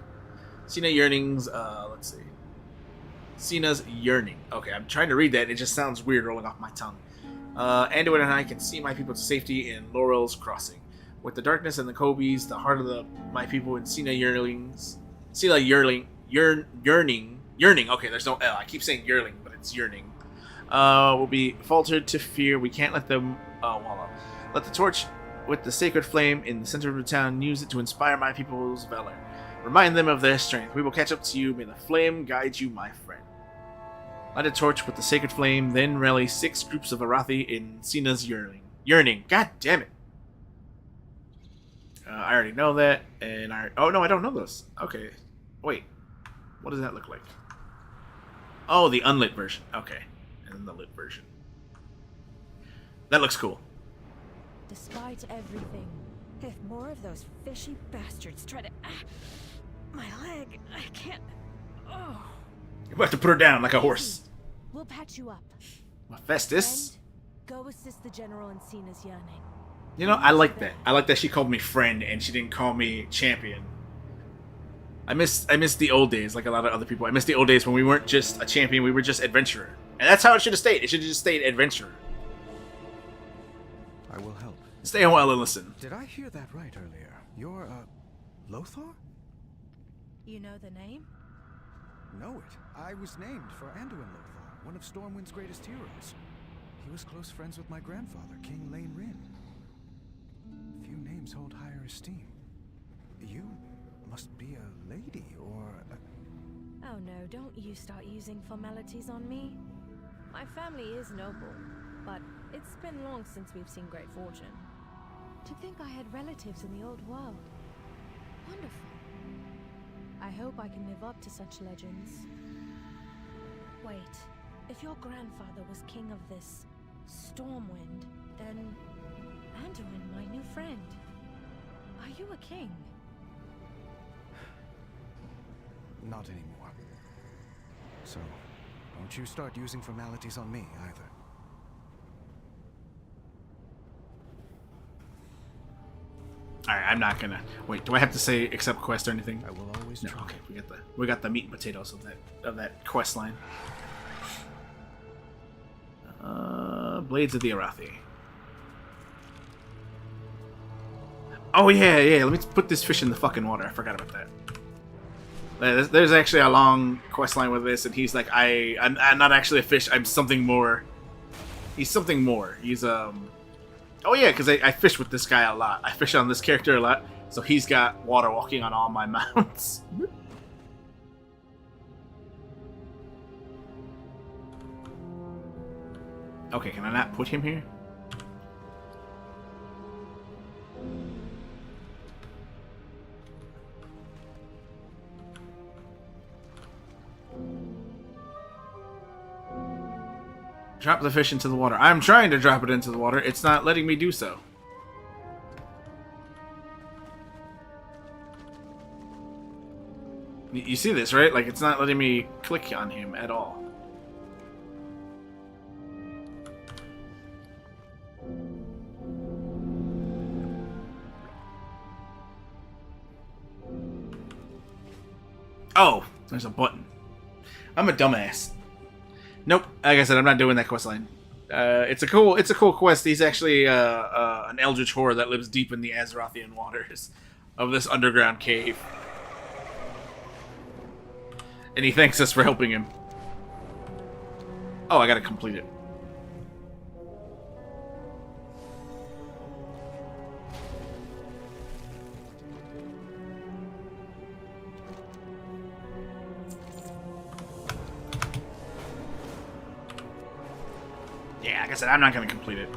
Let's see. Sina's yearning. Okay, I'm trying to read that. It just sounds weird rolling off my tongue. Anduin and I can see my people to safety in Laurel's Crossing. With the darkness and the Kobes, the heart of my people in yearning. Okay, there's no L. I keep saying yearling, but it's yearning. Will be faltered to fear. We can't let them wallow. Let the torch with the sacred flame in the center of the town, use it to inspire my people's valor. Remind them of their strength. We will catch up to you. May the flame guide you, my friend. Light a torch with the sacred flame, then rally 6 groups of Arathi in Sina's yearning. God damn it. I already know that, and oh no, I don't know those. Okay, wait. What does that look like? Oh, the unlit version. Okay, and then the lit version. That looks cool. despite everything. If more of those fishy bastards try to... my leg, I can't... Oh. You're about to put her down like a horse. We'll patch you up. Mephistus? Friend, go assist the general in Sina's yearning. You know, I like that. I like that she called me friend and she didn't call me champion. I miss the old days, like a lot of other people. I miss the old days when we weren't just a champion, we were just adventurer. And that's how it should have stayed. It should have just stayed adventurer. I will help. Stay a while and listen. Did I hear that right earlier? You're, Lothar? You know the name? Know it. I was named for Anduin Lothar, one of Stormwind's greatest heroes. He was close friends with my grandfather, King Lane Rin. Few names hold higher esteem. You must be a lady, or Oh no, don't you start using formalities on me. My family is noble, but it's been long since we've seen great fortune. To think I had relatives in the old world. Wonderful. I hope I can live up to such legends. Wait, if your grandfather was king of this Stormwind, then Anduin, my new friend, are you a king? not anymore. So, don't you start using formalities on me, either. Alright, I'm not gonna... Wait, do I have to say accept quest or anything? I will always No, try. okay, we got the meat and potatoes of that quest line. Blades of the Arathi. Oh yeah, let me put this fish in the fucking water. I forgot about that. There's actually a long quest line with this, and he's like, I'm not actually a fish. I'm something more. He's something more. He's Oh yeah, because I fish with this guy a lot. I fish on this character a lot, so he's got water walking on all my mounts. Okay, can I not put him here? Drop the fish into the water. I'm trying to drop it into the water. It's not letting me do so. You see this, right? Like, it's not letting me click on him at all. Oh, there's a button. I'm a dumbass. Nope. Like I said, I'm not doing that quest line. It's a cool quest. He's actually an eldritch horror that lives deep in the Azerothian waters of this underground cave, and he thanks us for helping him. Oh, I gotta complete it. Yeah, like I said, I'm not going to complete it.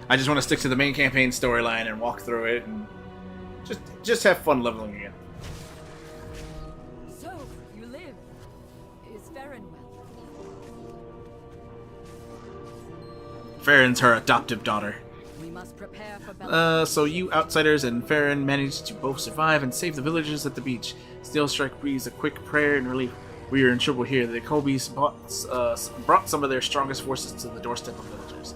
I just want to stick to the main campaign storyline and walk through it and just have fun leveling again. So, you live. Is Farron well? Farron's her adoptive daughter. We must prepare for battle. So you outsiders and Farron managed to both survive and save the villagers at the beach. Steelstrike breathes a quick prayer in relief. We are in trouble here. The Colbys brought some of their strongest forces to the doorstep of villagers.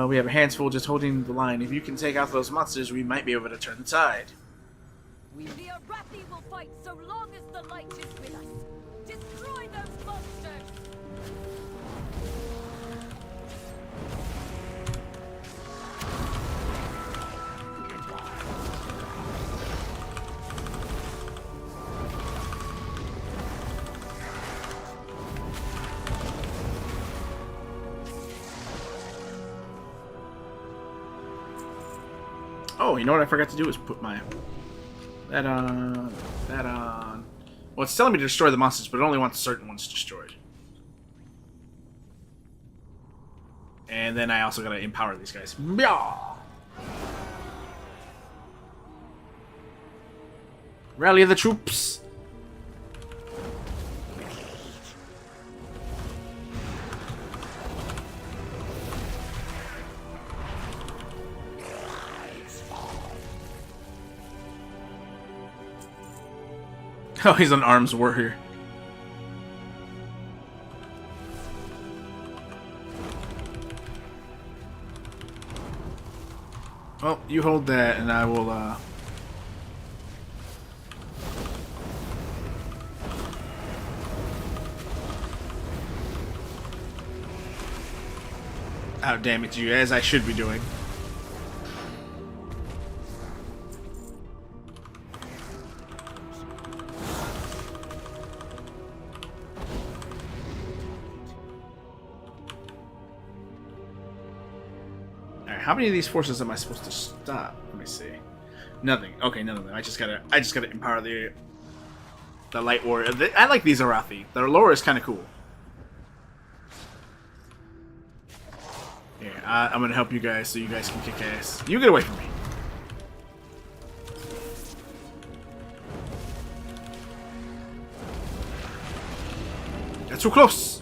We have our hands full just holding the line. If you can take out those monsters, we might be able to turn the tide. The Arathi will fight so long as the light is with us. Destroy those monsters! Oh, you know what I forgot to do is put my... That on... Well, it's telling me to destroy the monsters, but it only wants certain ones destroyed. And then I also gotta empower these guys. Rally the troops! Oh, he's an arms warrior. Well, you hold that, and I will, out damage you, as I should be doing. How many of these forces am I supposed to stop? Let me see. Nothing. Okay, none of them. I just gotta empower the light warrior. I like these Arathi. Their lore is kind of cool. Yeah, I'm gonna help you guys so you guys can kick ass. You get away from me. That's too close.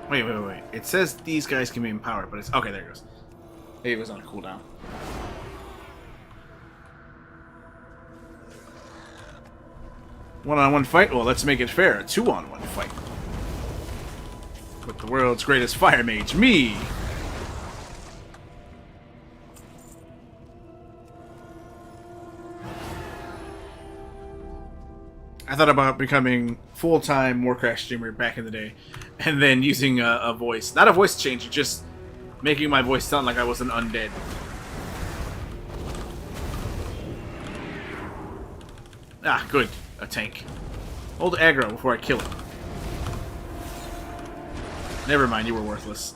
Wait. It says these guys can be empowered, but it's... Okay, there it goes. Maybe it was on a cooldown. One-on-one fight? Well, let's make it fair. A two-on-one fight. With the world's greatest fire mage, me! I thought about becoming full-time Warcraft streamer back in the day, and then using a voice. Not a voice changer, just making my voice sound like I was an undead. Ah, good. A tank. Hold aggro before I kill it. Never mind, you were worthless.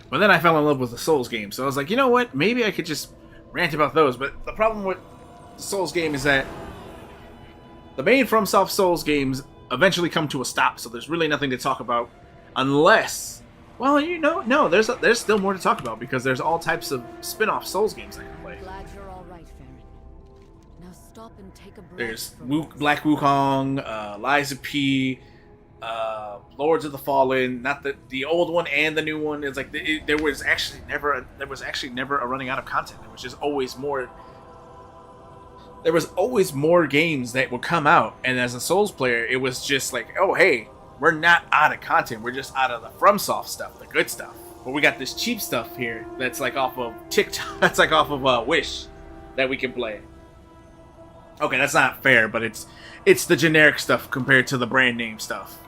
But then I fell in love with the Souls game, so I was like, you know what? Maybe I could just rant about those. But the problem with the Souls game is that the main FromSoft Souls games eventually come to a stop, so there's really nothing to talk about unless, well, you know, no, there's still more to talk about because there's all types of spin-off Souls games I can play. Glad you're all right, Farron. Now stop and take a breath. There's from this. Black Wukong, Liza P, Lords of the Fallen, not the old one and the new one. It's like there was actually never a running out of content. There was just always more. There was always more games that would come out, and as a Souls player, it was just like, oh hey, we're not out of content. We're just out of the FromSoft stuff, the good stuff. But we got this cheap stuff here that's like off of TikTok. That's like off of Wish that we can play. Okay, that's not fair, but it's the generic stuff compared to the brand name stuff.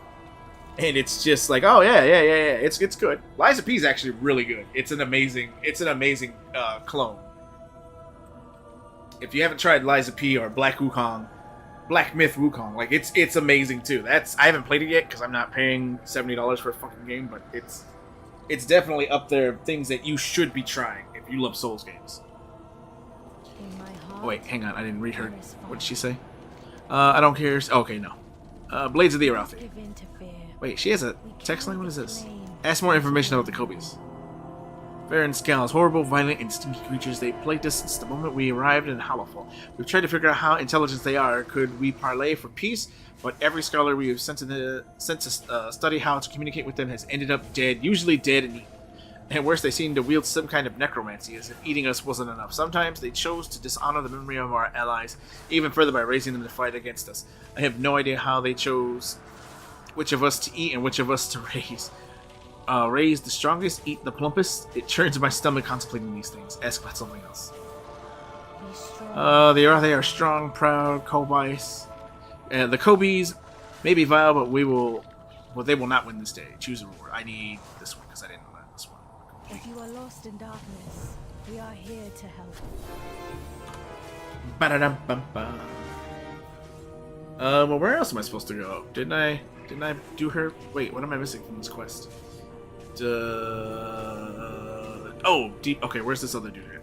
And it's just like, oh yeah, it's good. Liza P is actually really good. It's an amazing clone. If you haven't tried Liza P or Black Myth Wukong, like it's amazing too. I haven't played it yet because I'm not paying $70 for a fucking game, but it's definitely up there of things that you should be trying if you love Souls games. In my heart, Oh, wait, hang on, I didn't read her. there is What did fire. she say? I don't care. Okay, no. Blades of the Arathi. Give in to fear. Wait, she has a text line? What is this? Ask more information about the Kobe's. Farron scowls. Horrible, violent, and stinky creatures. They plagued us since the moment we arrived in Hollowfall. We've tried to figure out how intelligent they are. Could we parlay for peace? But every scholar we have sent to study how to communicate with them has ended up dead, usually dead and eaten. And worse, they seem to wield some kind of necromancy, as if eating us wasn't enough. Sometimes they chose to dishonor the memory of our allies, even further by raising them to fight against us. I have no idea how they chose which of us to eat and which of us to raise. Raise the strongest, eat the plumpest. It churns my stomach contemplating these things. Ask about something else. Be strong. They are strong, proud, Kobe's. The Kobe's may be vile, but they will not win this day. Choose a reward. I need this one because I didn't learn this one. If you are lost in darkness, we are here to help. Ba-da-dum-bum-bum. Well, where else am I supposed to go? Didn't I do her? Wait, what am I missing from this quest? Okay, where's this other dude at?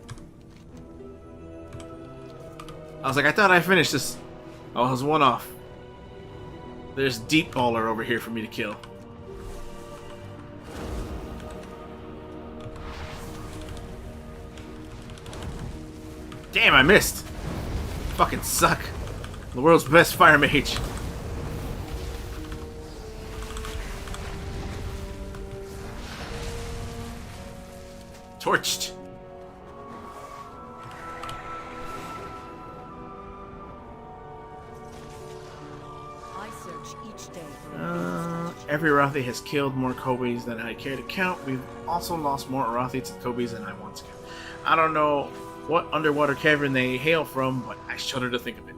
I was like, I thought I finished this. Oh, I was one off. There's Deep Baller over here for me to kill. Damn, I missed. Fucking suck. The world's best fire mage. Torched. I search each day for a Every Arathi has killed more Kobe's than I care to count. We've also lost more Arathi to Kobe's than I want to count. I don't know what underwater cavern they hail from, but I shudder to think of it.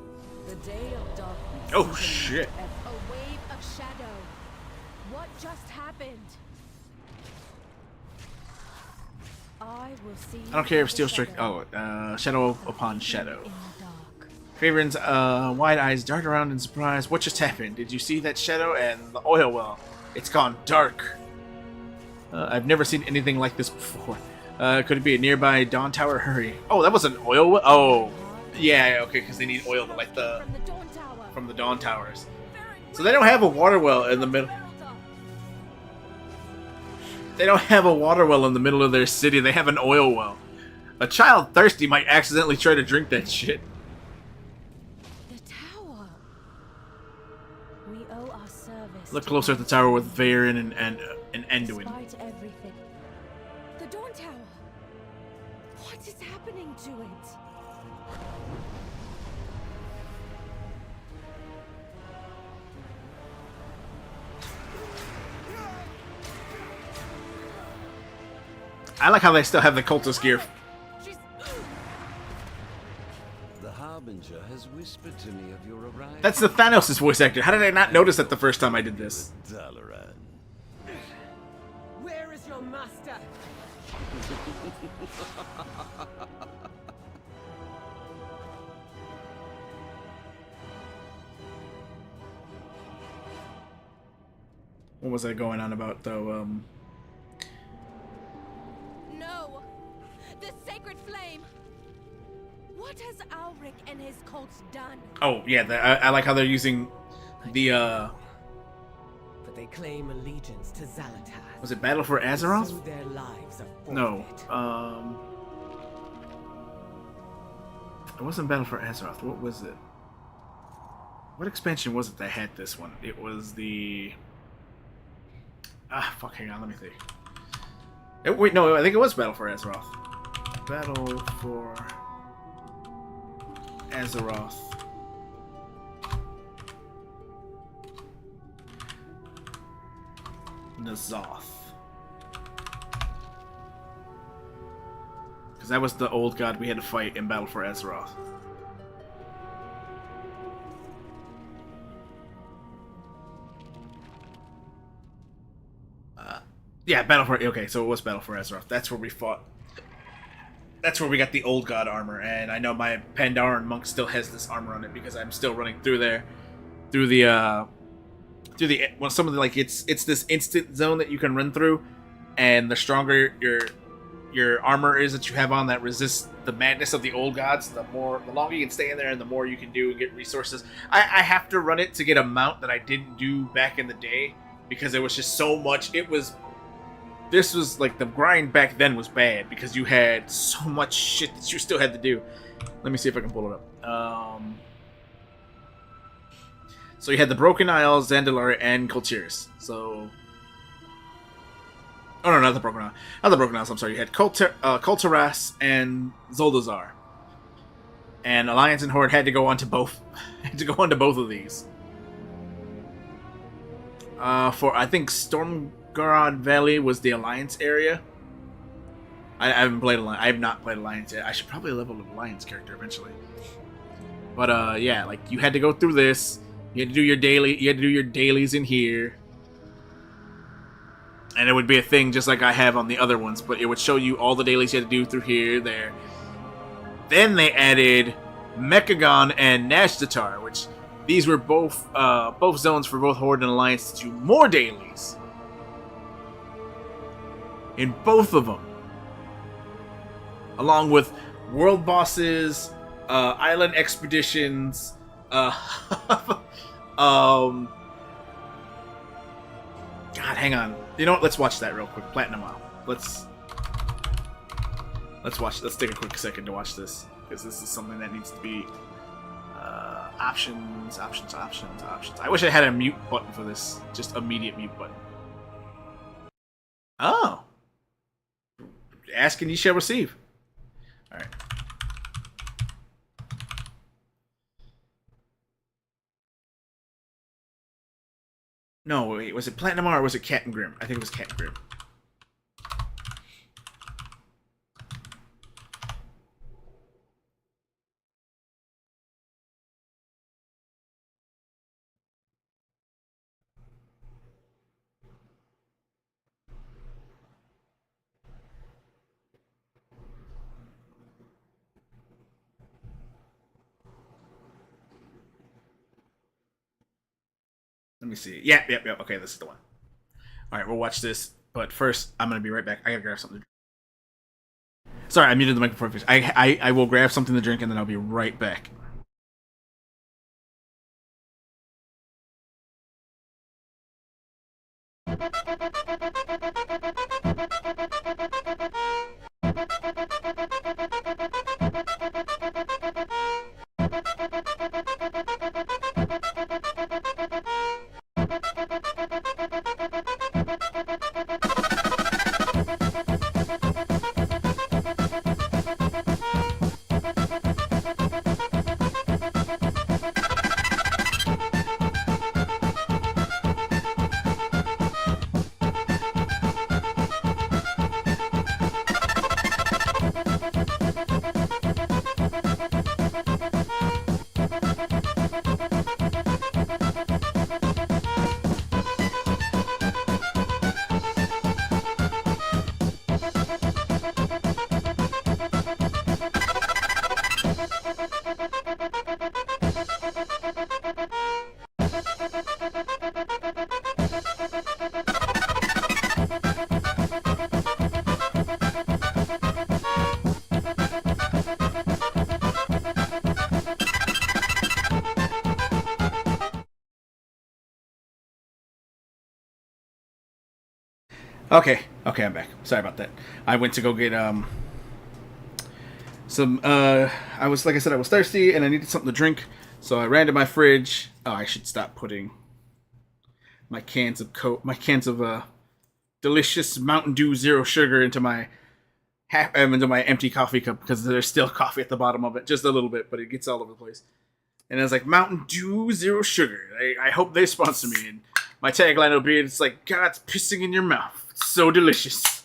the day of darkness. Oh, is shit. A wave of shadow. What just happened? I will see. I don't care if the Steel Strike. shadow. Shadow upon shadow. In the dark. Craven's wide eyes dart around in surprise. What just happened? Did you see that shadow and the oil well? It's gone dark. I've never seen anything like this before. Could it be a nearby Dawn Tower? Hurry. Oh, that was an oil well? Oh. Yeah, okay, because they need oil to light From the Dawn Tower. from the Dawn Towers. So they don't have a water well in the middle. They don't have a water well in the middle of their city. They have an oil well. A child thirsty might accidentally try to drink that shit. The tower. We owe our service. Look to closer at the tower with Varen and Anduin. Despite everything. The Dawn Tower. What is happening to it? I like how they still have the cultist gear. The Harbinger has whispered to me of your arrival. That's the Thanos' voice actor. How did I not notice that the first time I did this? Dalaran. Where is your master? What was I going on about though? with this sacred flame. What has Alric and his cults done? Oh yeah, I like how they're using the But they claim allegiance to Xal'atath. was it Battle for Azeroth? So their lives are No, forfeit. it wasn't Battle for Azeroth. What was it? What expansion was it that had this one? It was the fuck. Hang on, let me think. Wait, no, I think it was Battle for Azeroth. Battle for Azeroth. N'Zoth. Because that was the old god we had to fight in Battle for Azeroth. Yeah, Battle for... Okay, so it was Battle for Azeroth. That's where we fought. That's where we got the old god armor, and I know my Pandaren monk still has this armor on it because I'm still running through there. Through the, well, some of the, like, it's this instant zone that you can run through, and the stronger your armor is that you have on that resists the madness of the old gods, the longer you can stay in there and the more you can do and get resources. I have to run it to get a mount that I didn't do back in the day because it was just so much. This was like the grind back then was bad because you had so much shit that you still had to do. Let me see if I can pull it up. So you had the Broken Isles, Zandalar, and Kultiris. So, oh no, not the Broken Isles. Not the Broken Isles. I'm sorry. You had Kultiras and Zoldazar. And Alliance and Horde had to go on to both. Had to go on to both of these. For I think Stormgarad Valley was the Alliance area. I haven't played Alliance. I have not played Alliance yet. I should probably level an Alliance character eventually. But yeah, like you had to go through this. You had to do your daily. You had to do your dailies in here, and it would be a thing just like I have on the other ones. But it would show you all the dailies you had to do through here, there. Then they added Mechagon and Nashtatar, which these were both zones for both Horde and Alliance to do more dailies. In both of them, along with world bosses, island expeditions, God, hang on. You know what? Let's watch that real quick. Platinum Isle. Let's watch. Let's take a quick second to watch this because this is something that needs to be options. I wish I had a mute button for this. Just immediate mute button. Oh. Ask and ye shall receive. All right. No, wait, was it Platinum or was it Captain Grimm? I think it was Captain Grimm. Let me see. Yep. Okay, this is the one. All right, we'll watch this. But first, I'm gonna be right back. I gotta grab something to drink. Sorry, I muted the microphone. I will grab something to drink and then I'll be right back. Okay, I'm back. Sorry about that. I went to go get some. I was, like I said, I was thirsty and I needed something to drink, so I ran to my fridge. Oh, I should stop putting my cans of delicious Mountain Dew Zero Sugar into my into my empty coffee cup, because there's still coffee at the bottom of it, just a little bit, but it gets all over the place. And I was like, Mountain Dew Zero Sugar. I hope they sponsor me. And my tagline will be, it's like, God's pissing in your mouth. It's so delicious.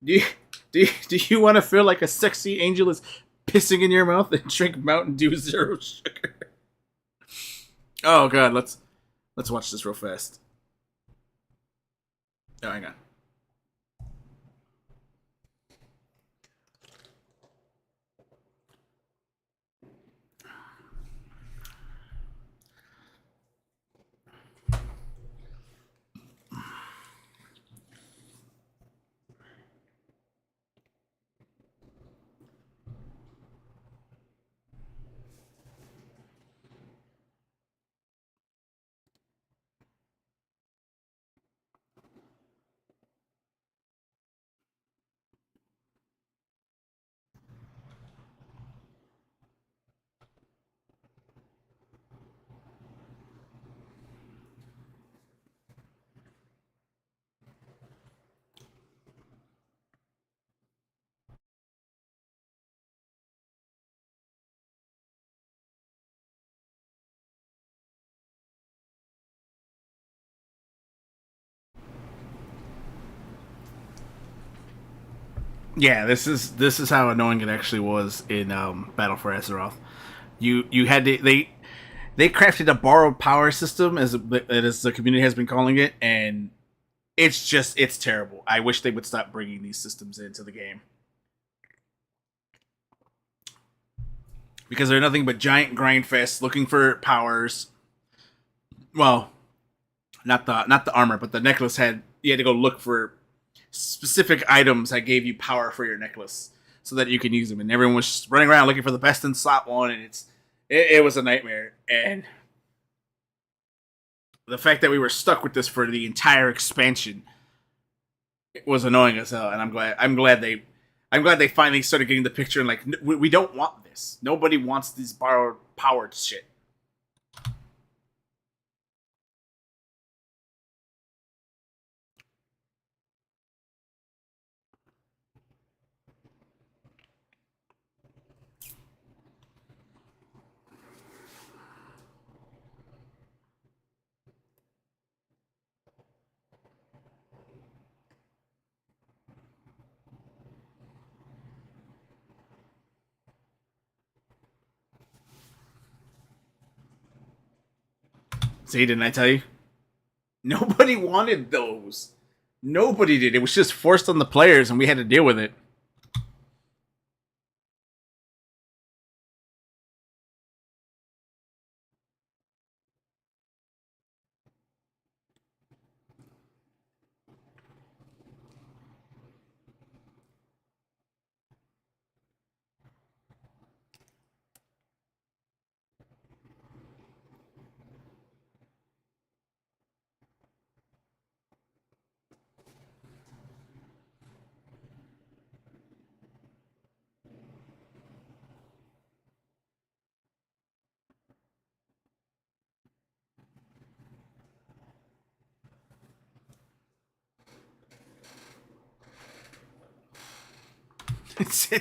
Do you want to feel like a sexy angel is pissing in your mouth and drink Mountain Dew Zero Sugar? Oh, God, let's watch this real fast. Oh, hang on. Yeah, this is how annoying it actually was in Battle for Azeroth. You had to, they crafted a borrowed power system, as the community has been calling it, and it's terrible. I wish they would stop bringing these systems into the game, because they're nothing but giant grind fests looking for powers. Well, not the armor, but the necklace you had to go look for specific items that gave you power for your necklace so that you can use them, and everyone was just running around looking for the best in slot one, and it was a nightmare. And the fact that we were stuck with this for the entire expansion, it was annoying as hell. And I'm glad they finally started getting the picture, and like, we don't want this. Nobody wants these borrowed powered shit. See, didn't I tell you? Nobody wanted those. Nobody did. It was just forced on the players, and we had to deal with it.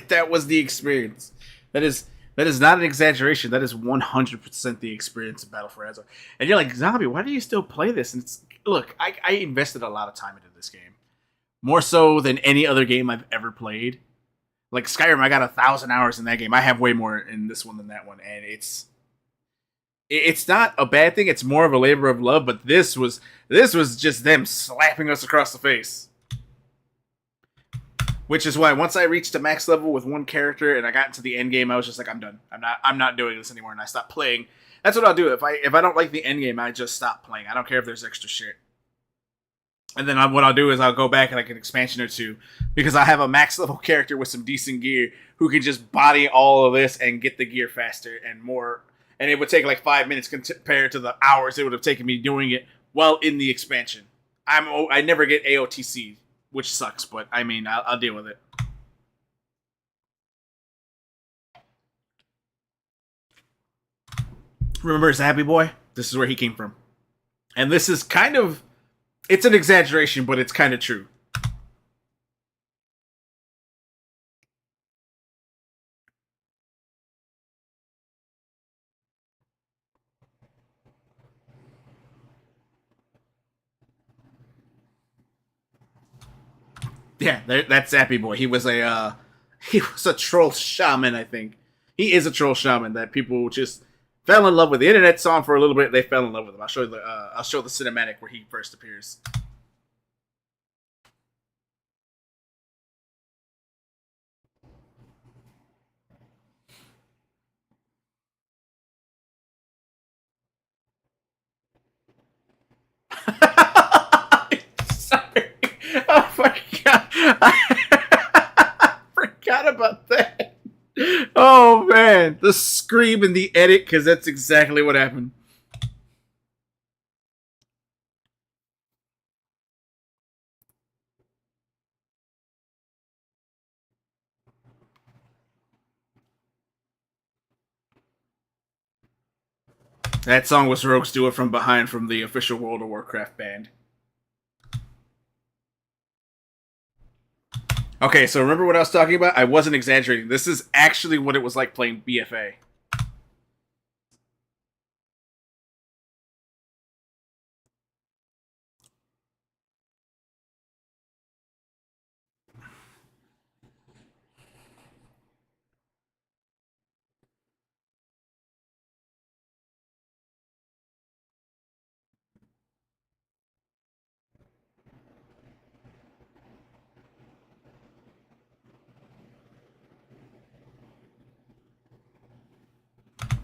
That was the experience. That is not an exaggeration. That is 100% the experience of Battle for Azeroth. And you're like, Zombie, why do you still play this? And look, I invested a lot of time into this game, more so than any other game I've ever played. Like Skyrim, I got 1,000 hours in that game. I have way more in this one than that one, and it's not a bad thing. It's more of a labor of love. But this was just them slapping us across the face. Which is why once I reached a max level with one character and I got into the end game, I was just like, I'm done. I'm not doing this anymore, and I stopped playing. That's what I'll do. If I don't like the end game, I just stop playing. I don't care if there's extra shit. And then what I'll do is I'll go back and like an expansion or two, because I have a max level character with some decent gear who can just body all of this and get the gear faster and more. And it would take like 5 minutes compared to the hours it would have taken me doing it while in the expansion. I never get AOTC, which sucks, but I mean, I'll deal with it. Remember Zappy Boy? This is where he came from. And this is kind of... It's an exaggeration, but it's kind of true. Yeah, that's Zappy Boy. He was a troll shaman, I think. He is a troll shaman that people just fell in love with. The internet saw him for a little bit. They fell in love with him. I'll show the cinematic where he first appears. Sorry. Oh my god. I forgot about that. Oh man. The scream in the edit, because that's exactly what happened. That song was Rogues Do It From Behind from the official World of Warcraft band. Okay, so remember what I was talking about? I wasn't exaggerating. This is actually what it was like playing BFA.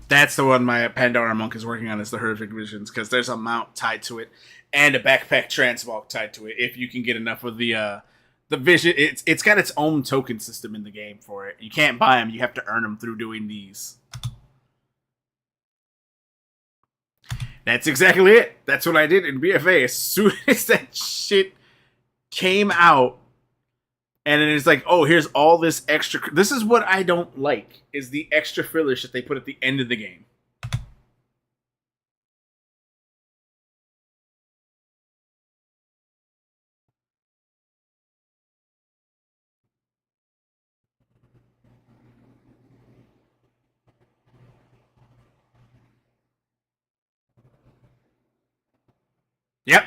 That's the one my Pandora Monk is working on, is the Horrific Visions, because there's a mount tied to it and a backpack transmog tied to it. If you can get enough of the vision, it's got its own token system in the game for it. You can't buy them; you have to earn them through doing these. That's exactly it. That's what I did in BFA. As soon as that shit came out, and then it's like, oh, here's all this extra. This is what I don't like, is the extra fillers that they put at the end of the game. Yep.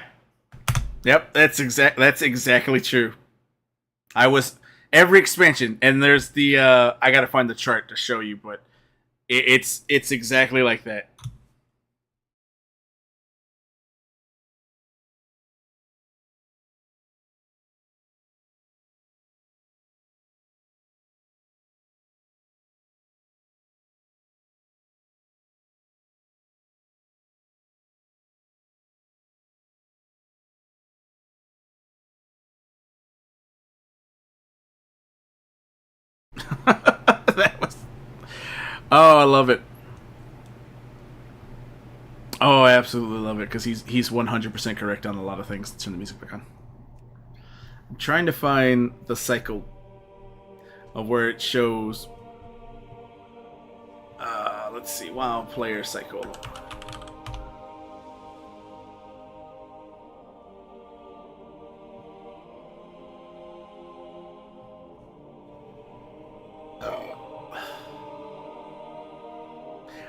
Yep, that's exactly true. I was every expansion, and there's the I gotta find the chart to show you, but it's exactly like that. That was. Oh, I love it. Oh, I absolutely love it, because he's 100% correct on a lot of things. Let's turn the music back on. I'm trying to find the cycle of where it shows. Let's see. WoW player cycle.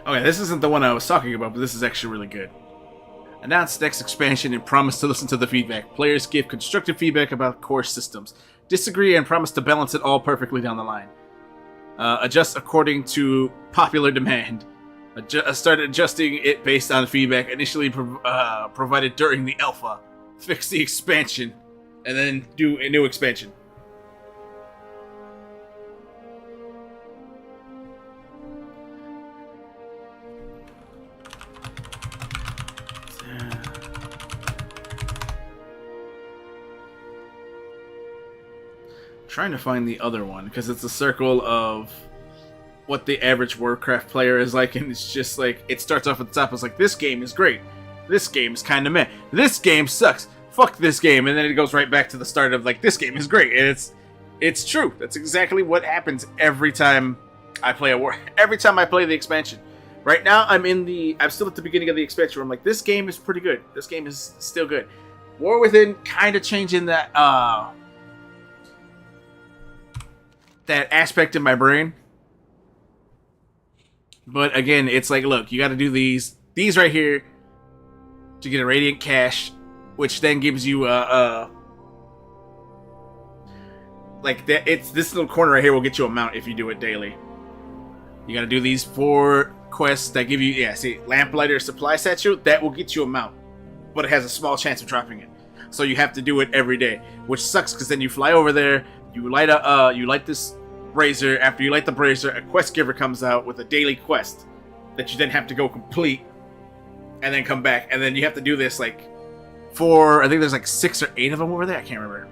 Okay, this isn't the one I was talking about, but this is actually really good. Announce next expansion and promise to listen to the feedback. Players give constructive feedback about core systems. Disagree and promise to balance it all perfectly down the line. Adjust according to popular demand. Start adjusting it based on feedback initially provided during the alpha. Fix the expansion, and then do a new expansion. Trying to find the other one, because it's a circle of what the average Warcraft player is like, and it's just like, it starts off at the top, it's like, this game is great, this game is kind of meh, this game sucks, fuck this game, and then it goes right back to the start of like, this game is great, and it's true. That's exactly what happens every time I play a war. Every time I play the expansion. Right now, I'm still at the beginning of the expansion where I'm like, this game is pretty good. This game is still good. War Within kind of changing that aspect in my brain. But again, it's like, look, you got to do these right here to get a Radiant Cache, which then gives you like that. It's this little corner right here will get you a mount if you do it daily. You got to do these 4 quests that give you, Lamplighter Supply Statue. That will get you a mount, but it has a small chance of dropping it. So you have to do it every day, which sucks because then you fly over there, you light this brazier. After you light the brazier, a quest giver comes out with a daily quest that you then have to go complete, and then come back, and then you have to do this like I think there's like 6 or 8 of them over there. I can't remember.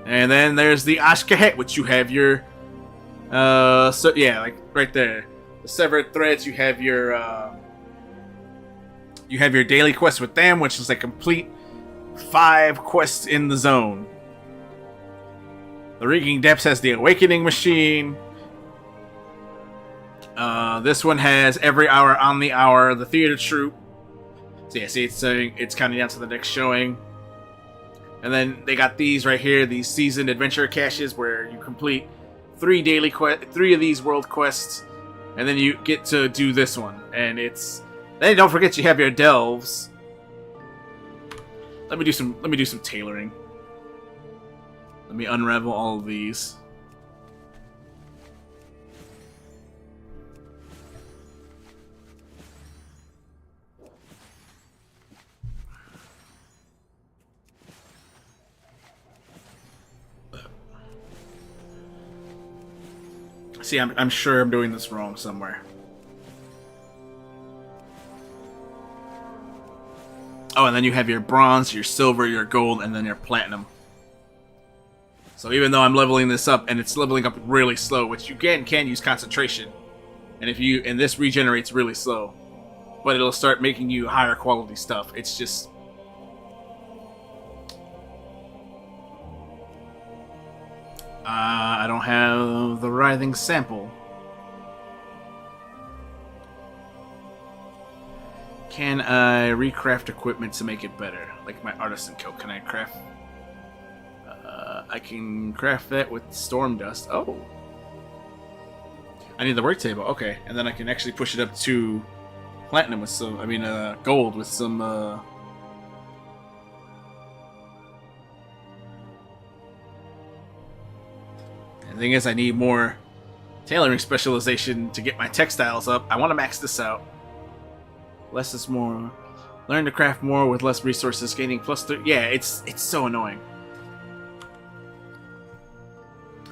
And then there's the Ashkahet, which you have your like right there, the Severed Threads. You have your daily quest with them, which is like complete 5 quests in the zone. The Reeking Depths has the Awakening Machine. This one has every hour on the hour. The Theater Troupe. So yeah, see, it's saying it's counting down to the next showing. And then they got these right here, these seasoned adventure caches, where you complete 3 of these world quests, and then you get to do this one. And then don't forget you have your delves. Let me do some tailoring. Let me unravel all of these. See, I'm sure I'm doing this wrong somewhere. Oh, and then you have your bronze, your silver, your gold, and then your platinum. So even though I'm leveling this up, and it's leveling up really slow, which you can use concentration, and this regenerates really slow, but it'll start making you higher quality stuff. It's just I don't have the writhing sample. Can I recraft equipment to make it better? Like my artisan coat, can I craft? I can craft that with storm dust. Oh, I need the work table. Okay, and then I can actually push it up to platinum with some. Gold with some. The thing is, I need more tailoring specialization to get my textiles up. I want to max this out. Less is more. Learn to craft more with less resources, gaining plus 3. Yeah, it's so annoying.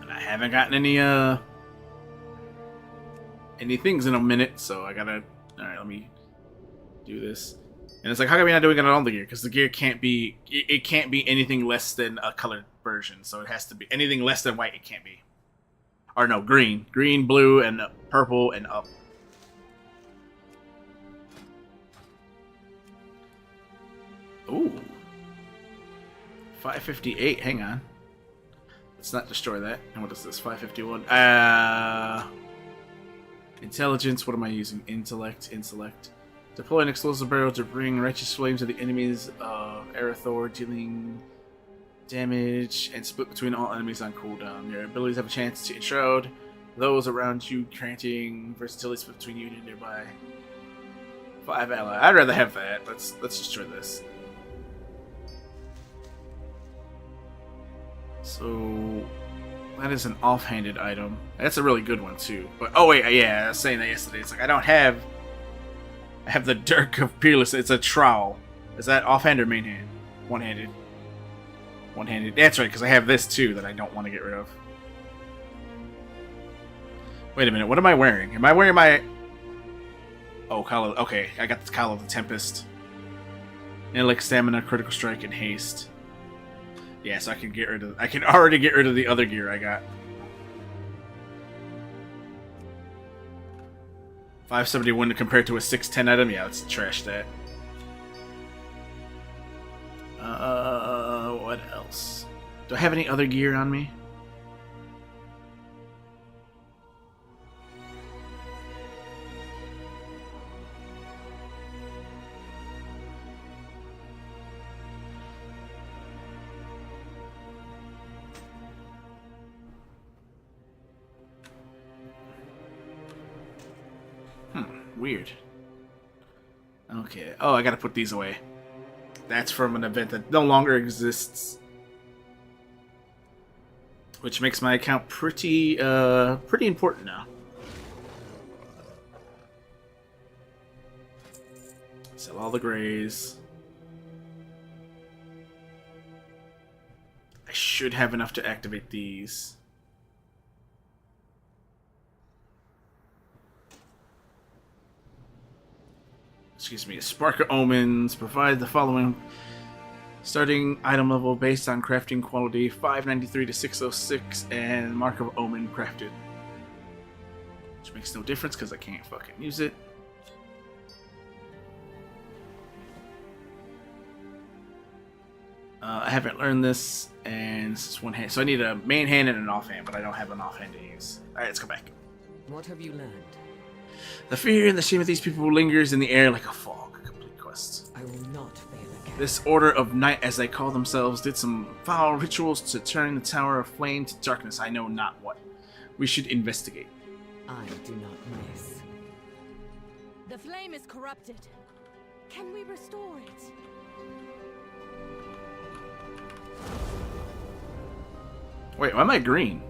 And I haven't gotten any things in a minute, so I gotta. All right, let me do this. And it's like, how come you're not doing it on all the gear? Because the gear can't be. It can't be anything less than a colored version. So it has to be anything less than white. It can't be. Or no, green, blue, and purple, and up. Ooh. 558, hang on. Let's not destroy that. And what is this? 551. Intelligence, what am I using? Intellect. Deploy an explosive barrel to bring righteous flame to the enemies of Arathor, dealing damage and split between all enemies on cooldown. Your abilities have a chance to enshroud those around you, granting versatility split between you and nearby 5 ally. I'd rather have that. Let's destroy this. So that is an offhanded item. That's a really good one too. But oh wait, yeah, I was saying that yesterday. It's like I have the Dirk of Peerless. It's a trowel. Is that offhand or main hand? One-handed. One-handed. That's right, because I have this too that I don't want to get rid of. Wait a minute. What am I wearing? Am I wearing my? Oh, Call of... Okay, I got the Call of the Tempest. Intellect, Stamina, Critical Strike, and Haste. Yeah, so I can get rid of. I can already get rid of the other gear I got. 571 compared to a 610 item. Yeah, let's trash that. Do I have any other gear on me? Weird. Okay. Oh, I gotta put these away. That's from an event that no longer exists. Which makes my account pretty important now. Sell all the grays. I should have enough to activate these. Excuse me. Spark of Omens. Provide the following starting item level based on crafting quality 593 to 606 and Mark of Omen crafted. Which makes no difference because I can't fucking use it. I haven't learned this, and this is one hand. So I need a main hand and an offhand, but I don't have an offhand to use. Alright, let's go back. What have you learned? The fear and the shame of these people lingers in the air like a fog. Complete quest. I will not fail again. This Order of Night, as they call themselves, did some foul rituals to turn the Tower of Flame to darkness. I know not what. We should investigate. I do not miss. The flame is corrupted. Can we restore it? Wait, why am I green?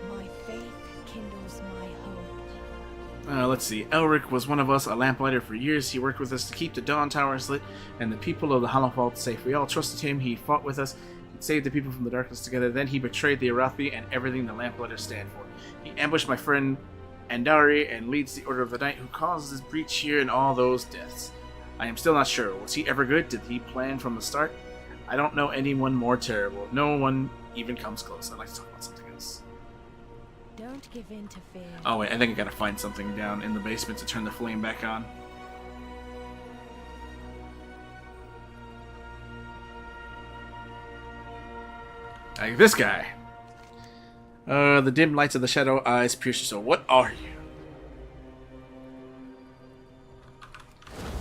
My faith kindles my hope. Let's see. Elric was one of us, a lamplighter for years. He worked with us to keep the Dawn Towers lit and the people of the Hollow Vault safe. We all trusted him. He fought with us and saved the people from the darkness together. Then he betrayed the Arathi and everything the Lamplighters stand for. He ambushed my friend Andari and leads the Order of the Night, who caused this breach here and all those deaths. I am still not sure. Was he ever good? Did he plan from the start? I don't know anyone more terrible. No one even comes close. I'd like to talk about something else. Don't give in to fear. Oh wait, I think I gotta find something down in the basement to turn the flame back on. Like this guy. The dim lights of the shadow eyes pierce your soul. What are you?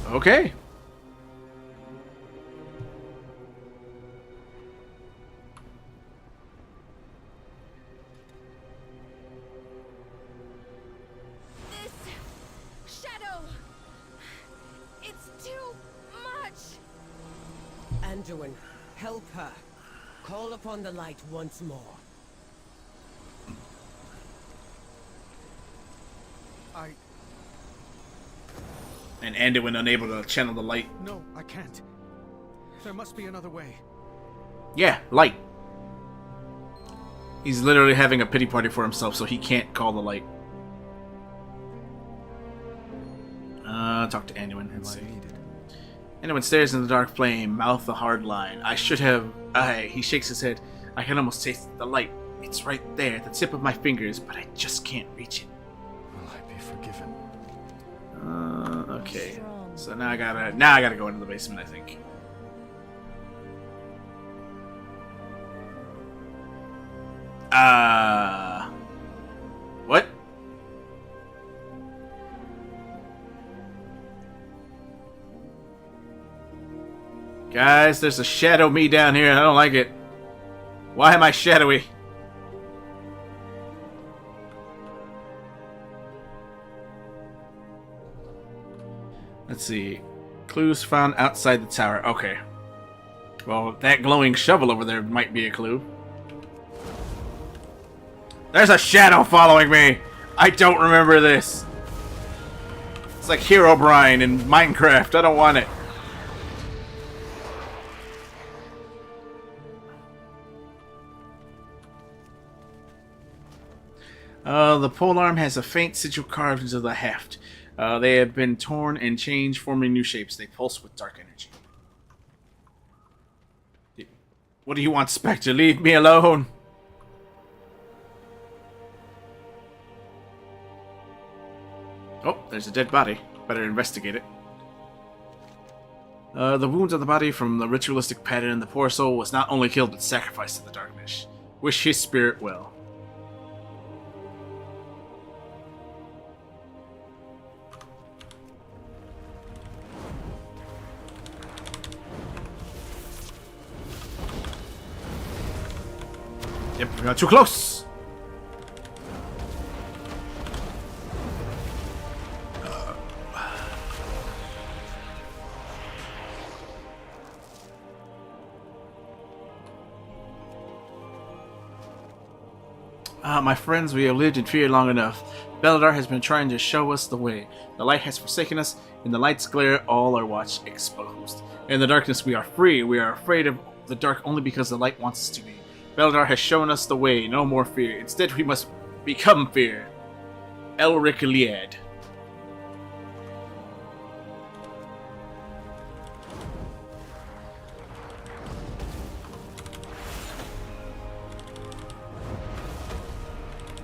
Okay. This shadow. It's too much. Anduin, help her. Call upon the light once more. And Anduin unable to channel the light. No, I can't. There must be another way. Yeah, light. He's literally having a pity party for himself, so he can't call the light. Talk to Anduin. Let's see. Anduin stares in the dark flame, mouth a hard line. I should have... he shakes his head. I can almost taste the light. It's right there, at the tip of my fingers, but I just can't reach it. Will I be forgiven? Okay. So now I gotta go into the basement, I think. What? Guys, there's a shadow me down here. I don't like it. Why am I shadowy? Let's see. Clues found outside the tower. Okay. Well, that glowing shovel over there might be a clue. There's a shadow following me! I don't remember this. It's like Herobrine in Minecraft. I don't want it. The polearm has a faint sigil carved into the haft. They have been torn and changed, forming new shapes. They pulse with dark energy. What do you want, Spectre? Leave me alone! Oh, there's a dead body. Better investigate it. The wounds on the body from the ritualistic pattern, the poor soul was not only killed but sacrificed to the darkness. Wish his spirit well. Yep, we're not too close! My friends, we have lived in fear long enough. Beladar has been trying to show us the way. The light has forsaken us. In the light's glare, all are watched exposed. In the darkness, we are free. We are afraid of the dark only because the light wants us to be. Beladar has shown us the way. No more fear. Instead, we must become fear. Elric Liad.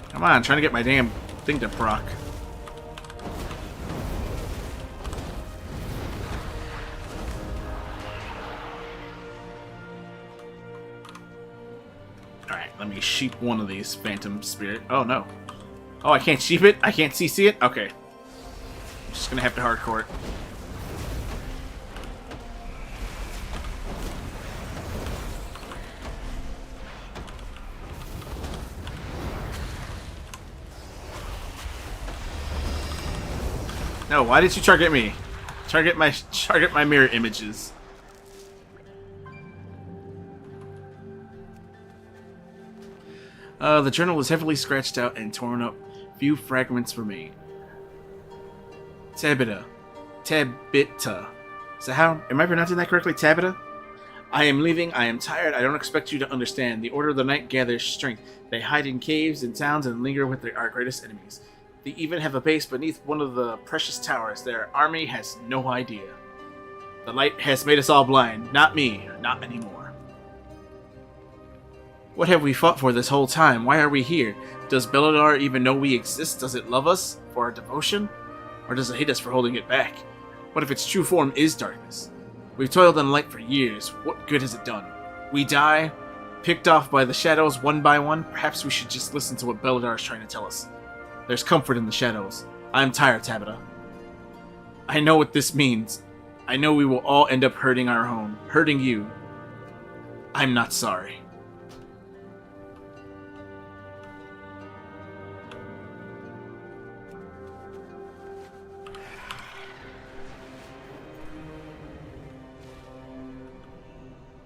Come on, trying to get my damn thing to proc. Alright, let me sheep one of these phantom spirit. Oh no. Oh, I can't sheep it? I can't CC it? Okay. I'm just gonna have to hardcore it. No, why did you target me? Target my mirror images. The journal is heavily scratched out and torn up. Few fragments remain. Tabita. Tabita. So how? Am I pronouncing that correctly? Tabita? I am leaving. I am tired. I don't expect you to understand. The Order of the Night gathers strength. They hide in caves and towns and linger with our greatest enemies. They even have a base beneath one of the precious towers. Their army has no idea. The light has made us all blind. Not me. Not anymore. What have we fought for this whole time? Why are we here? Does Beladar even know we exist? Does it love us for our devotion? Or does it hate us for holding it back? What if its true form is darkness? We've toiled in light for years. What good has it done? We die, picked off by the shadows one by one. Perhaps we should just listen to what Beladar is trying to tell us. There's comfort in the shadows. I'm tired, Tabita. I know what this means. I know we will all end up hurting our home. Hurting you. I'm not sorry.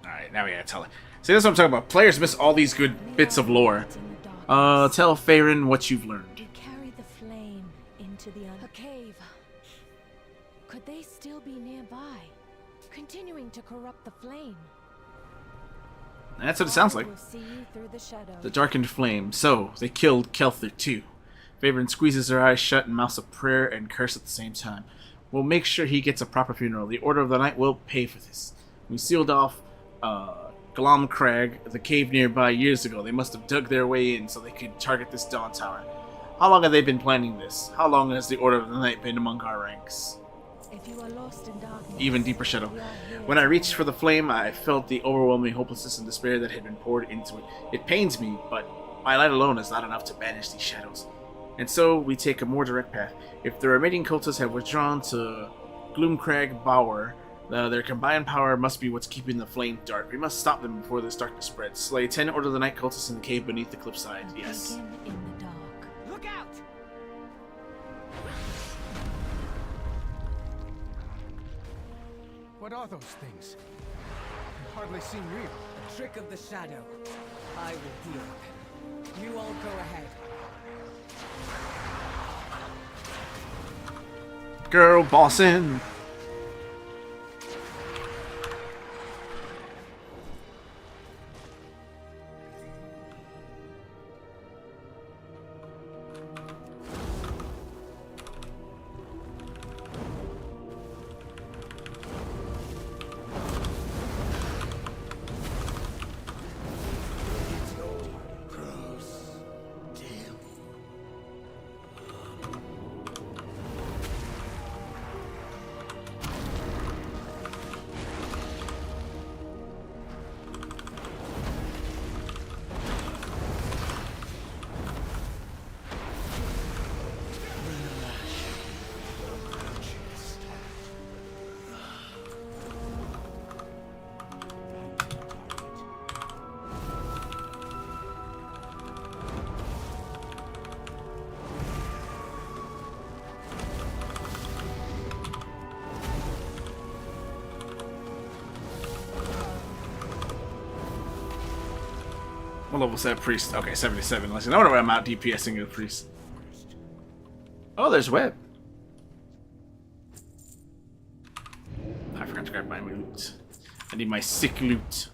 Alright, now we gotta tell it. See, that's what I'm talking about. Players miss all these good bits of lore. Tell Farron what you've learned. The flame into a cave. Could they still be nearby, continuing to corrupt the flame? That's what it sounds like. We'll see you through the shadows. The darkened flame. So, they killed Kelthir too. Farron squeezes her eyes shut and mouths a prayer and curse at the same time. We'll make sure he gets a proper funeral. The Order of the Night will pay for this. We sealed off Glomcrag, the cave nearby, years ago. They must have dug their way in so they could target this Dawn Tower. How long have they been planning this? How long has the Order of the Night been among our ranks? If you are lost in darkness, even deeper shadow. When I reached for the flame, I felt the overwhelming hopelessness and despair that had been poured into it. It pains me, but my light alone is not enough to banish these shadows. And so, we take a more direct path. If the remaining cultists have withdrawn to Gloomcrag Bower, their combined power must be what's keeping the flame dark. We must stop them before this darkness spreads. Slay 10 Order of the Night cultists in the cave beneath the cliffside. Yes. in the dark. Look out! What are those things? They hardly seem real. A trick of the shadow. I will deal with it. You all go ahead. Girl bossin'. What level is that priest? Okay, 77. Listen, I wonder what I'm out DPSing a priest. Oh, there's web. I forgot to grab my loot. I need my sick loot.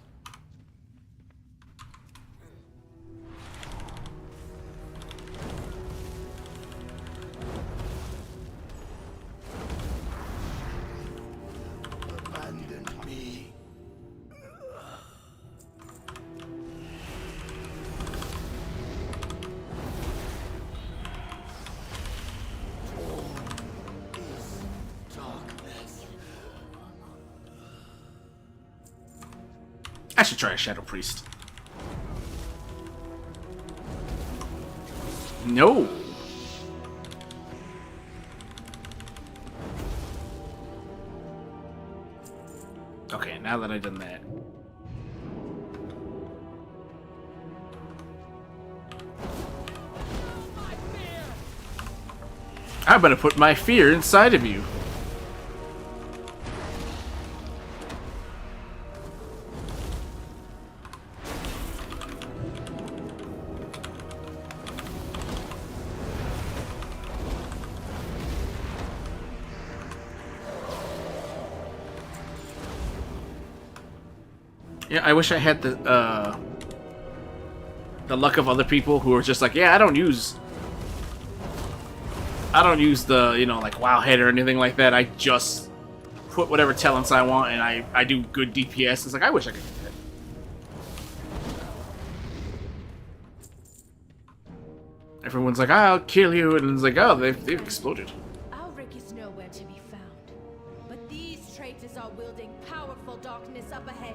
Abandon me. I should try a Shadow Priest. No. Okay, now that I've done that. I'm gonna put my fear inside of you. Yeah, I wish I had the luck of other people who are just like, yeah, I don't use the, you know, like WoW head or anything like that. I just put whatever talents I want and I do good DPS. It's like, I wish I could do that. Everyone's like, I'll kill you, and it's like, oh, they've exploded. Alric is nowhere to be found. But these traitors are wielding powerful darkness up ahead.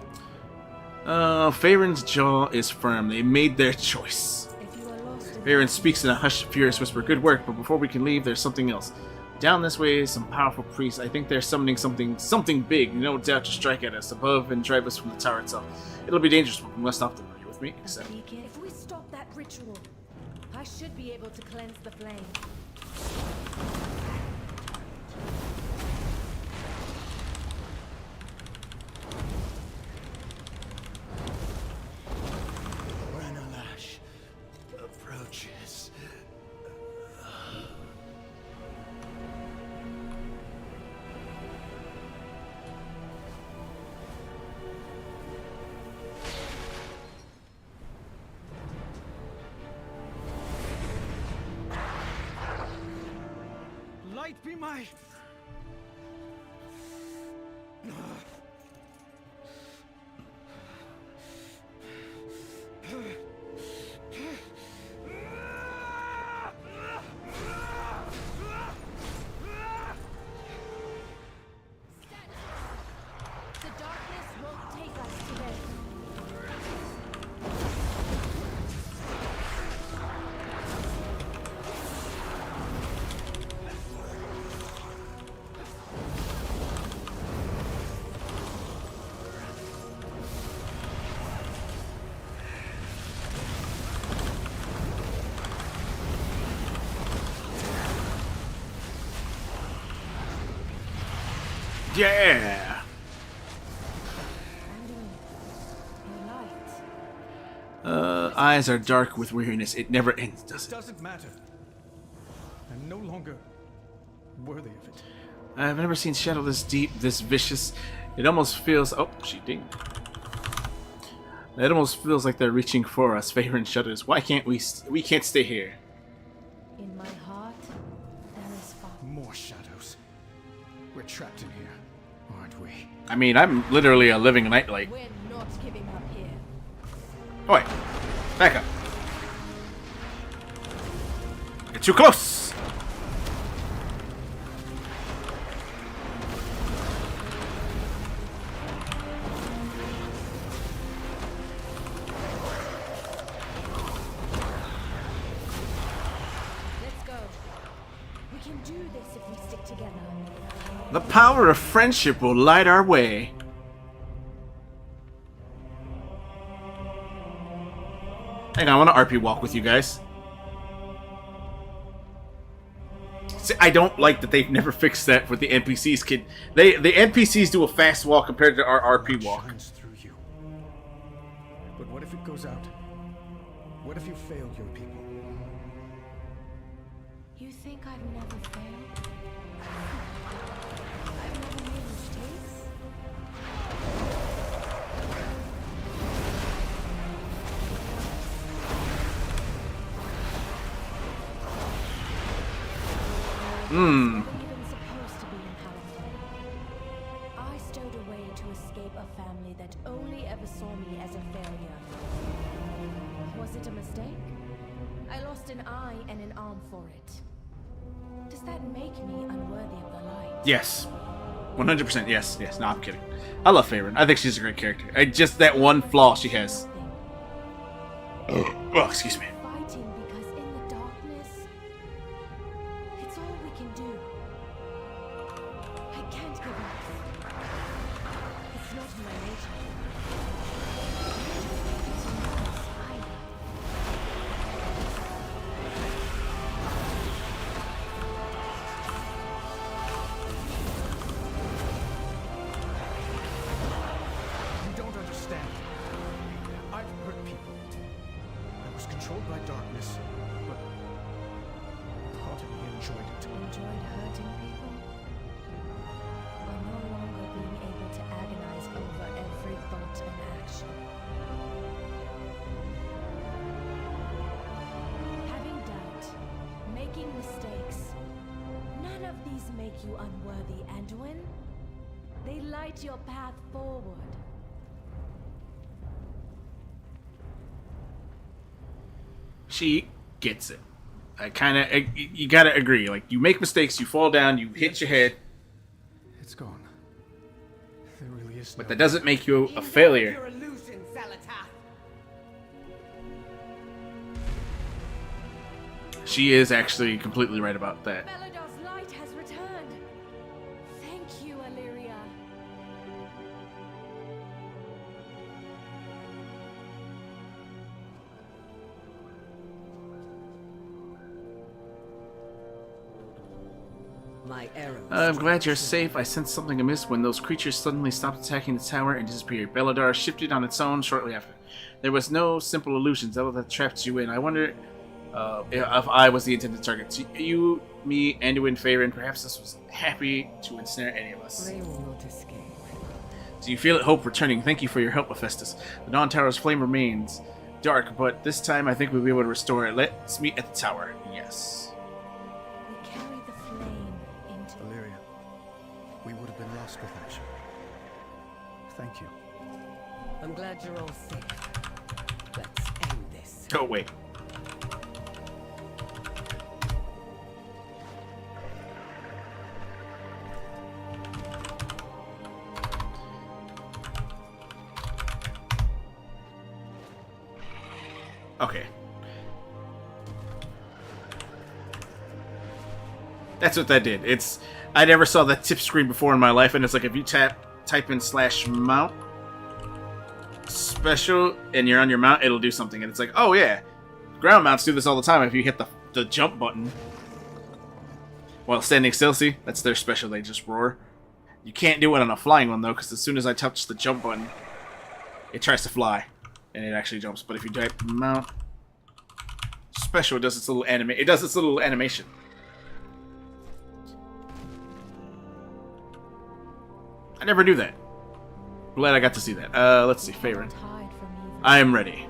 Faerun's jaw is firm. They made their choice. If you are lost in Faerun speaks in a hushed, furious whisper. Good work, but before we can leave, there's something else. Down this way is some powerful priests. I think they're summoning something big. No doubt to strike at us above and drive us from the tower itself. It'll be dangerous, but we must stop them. Are you with me? Except if we stop that ritual, I should be able to cleanse the flame. Renalash approaches. Light be my... The darkness won't take us today. yeah. Eyes are dark with weariness. It never ends, does It it? doesn't matter. I'm no longer worthy of it. I've never seen shadow this deep, this vicious. It almost feels. Oh, she dinged. It almost feels like they're reaching for us. Faerun shudders. Why can't we? We can't stay here. In my heart, there is fire. More shadows. We're trapped in here, aren't we? I mean, I'm literally a living nightlight. We're not giving up here. Oi, back up. You're too close. Let's go. We can do this if we stick together. The power of friendship will light our way. Hang on, I want to RP walk with you guys. See, I don't like that they've never fixed that with the NPCs, kid. The NPCs do a fast walk compared to our RP walk. Shines through you. But what if it goes out? What if you failed your people? You think I've never failed? I've never made mistakes? Hmm. Even supposed to be in Palestine. I stowed away to escape a family that only ever saw me as a failure. Was it a mistake? I lost an eye and an arm for it. Does that make me unworthy of the light? Yes. 100% yes. Yes. No, I'm kidding. I love Faerun. I think she's a great character. Just that one flaw she has. Oh, excuse me. Fighting because in the darkness, it's all we can do. I can't give up. It's not in my nature. It's in us either. You don't understand. I've hurt people. I was controlled by darkness, but part of me enjoyed it. Enjoyed hurting people? Or no longer being able to agonize over every thought and action? Having doubt, making mistakes, none of these make you unworthy, Anduin. They light your path forward. She gets it. You gotta agree. Like, you make mistakes, you fall down, you hit your head, It's gone. There really is but no... that doesn't make you a failure. Your illusion, Salatath. She is actually completely right about that. Belladar's light has returned. Thank you, Illyria. My arrows. I'm glad you're safe. I sensed something amiss when those creatures suddenly stopped attacking the tower and disappeared. Belladar shifted on its own shortly after. There was no simple illusions that trapped you in. I wonder if I was the intended target. To you, me, Anduin, Faerun, perhaps this was happy to ensnare any of us. They will not escape. Do you feel it, hope returning? Thank you for your help, Hephaestus. The Dawn Tower's flame remains dark, but this time I think we'll be able to restore it. Let's meet at the tower. Yes. We carry the flame into... Illyria, we would have been lost without you. Thank you. I'm glad you're all safe. Let's end this. Oh, wait. Okay. That's what that did. I never saw that tip screen before in my life, and it's like if you type in /mount special and you're on your mount, it'll do something, and it's like, oh yeah, ground mounts do this all the time if you hit the jump button while standing still. See, that's their special. They just roar. You can't do it on a flying one though, because as soon as I touch the jump button, it tries to fly. And it actually jumps. But if you type mount special, it does its little animation. I never knew that. Glad I got to see that. Let's see, Faerun. Hide from evil. I am ready.